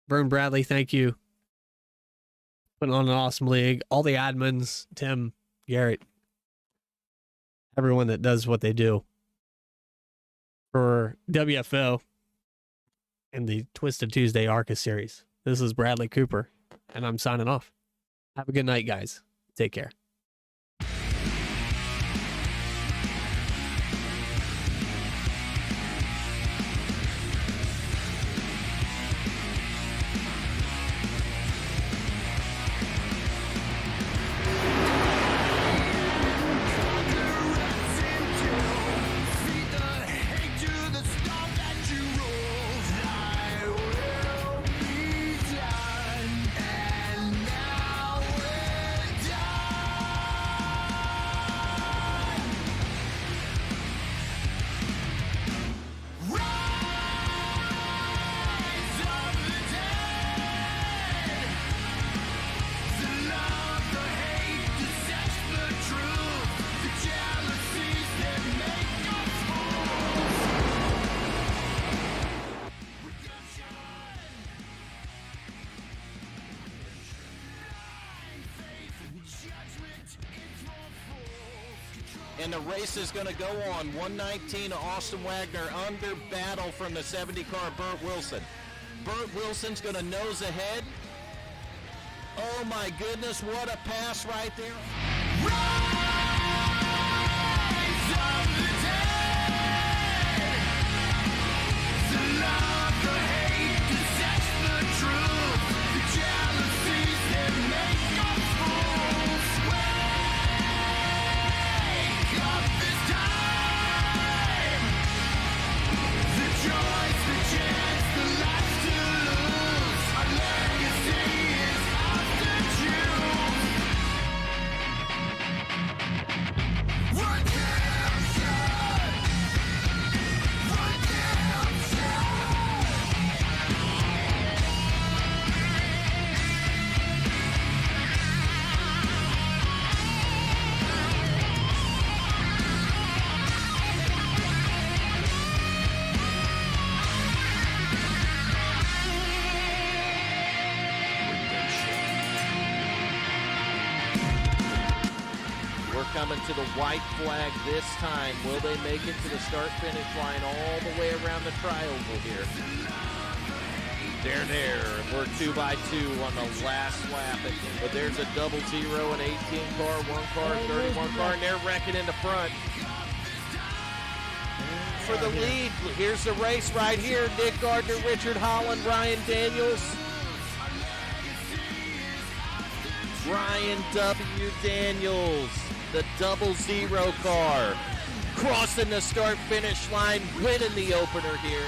Vern Bradley, thank you. Putting on an awesome league. All the admins, Tim, Garrett, everyone that does what they do for WFO and the Twisted Tuesday ARCA series. This is Bradley Cooper, and I'm signing off. Have a good night, guys. Take care. And the race is going to go on. 119, Austin Wagner under battle from the 70 car, Burt Wilson. Burt Wilson's going to nose ahead. Oh my goodness, what a pass right there. Rise of coming to the white flag this time. Will they make it to the start-finish line all the way around the tri-oval here? They're there. We're 2 by 2 on the last lap. But there's a 0-0, an 18 car, 1 car, 31 car, and they're wrecking in the front. For the lead, here's the race right here. Nick Gardner, Richard Holland, Ryan Daniels. Ryan W. Daniels, the 0-0 car, crossing the start-finish line, winning the opener here.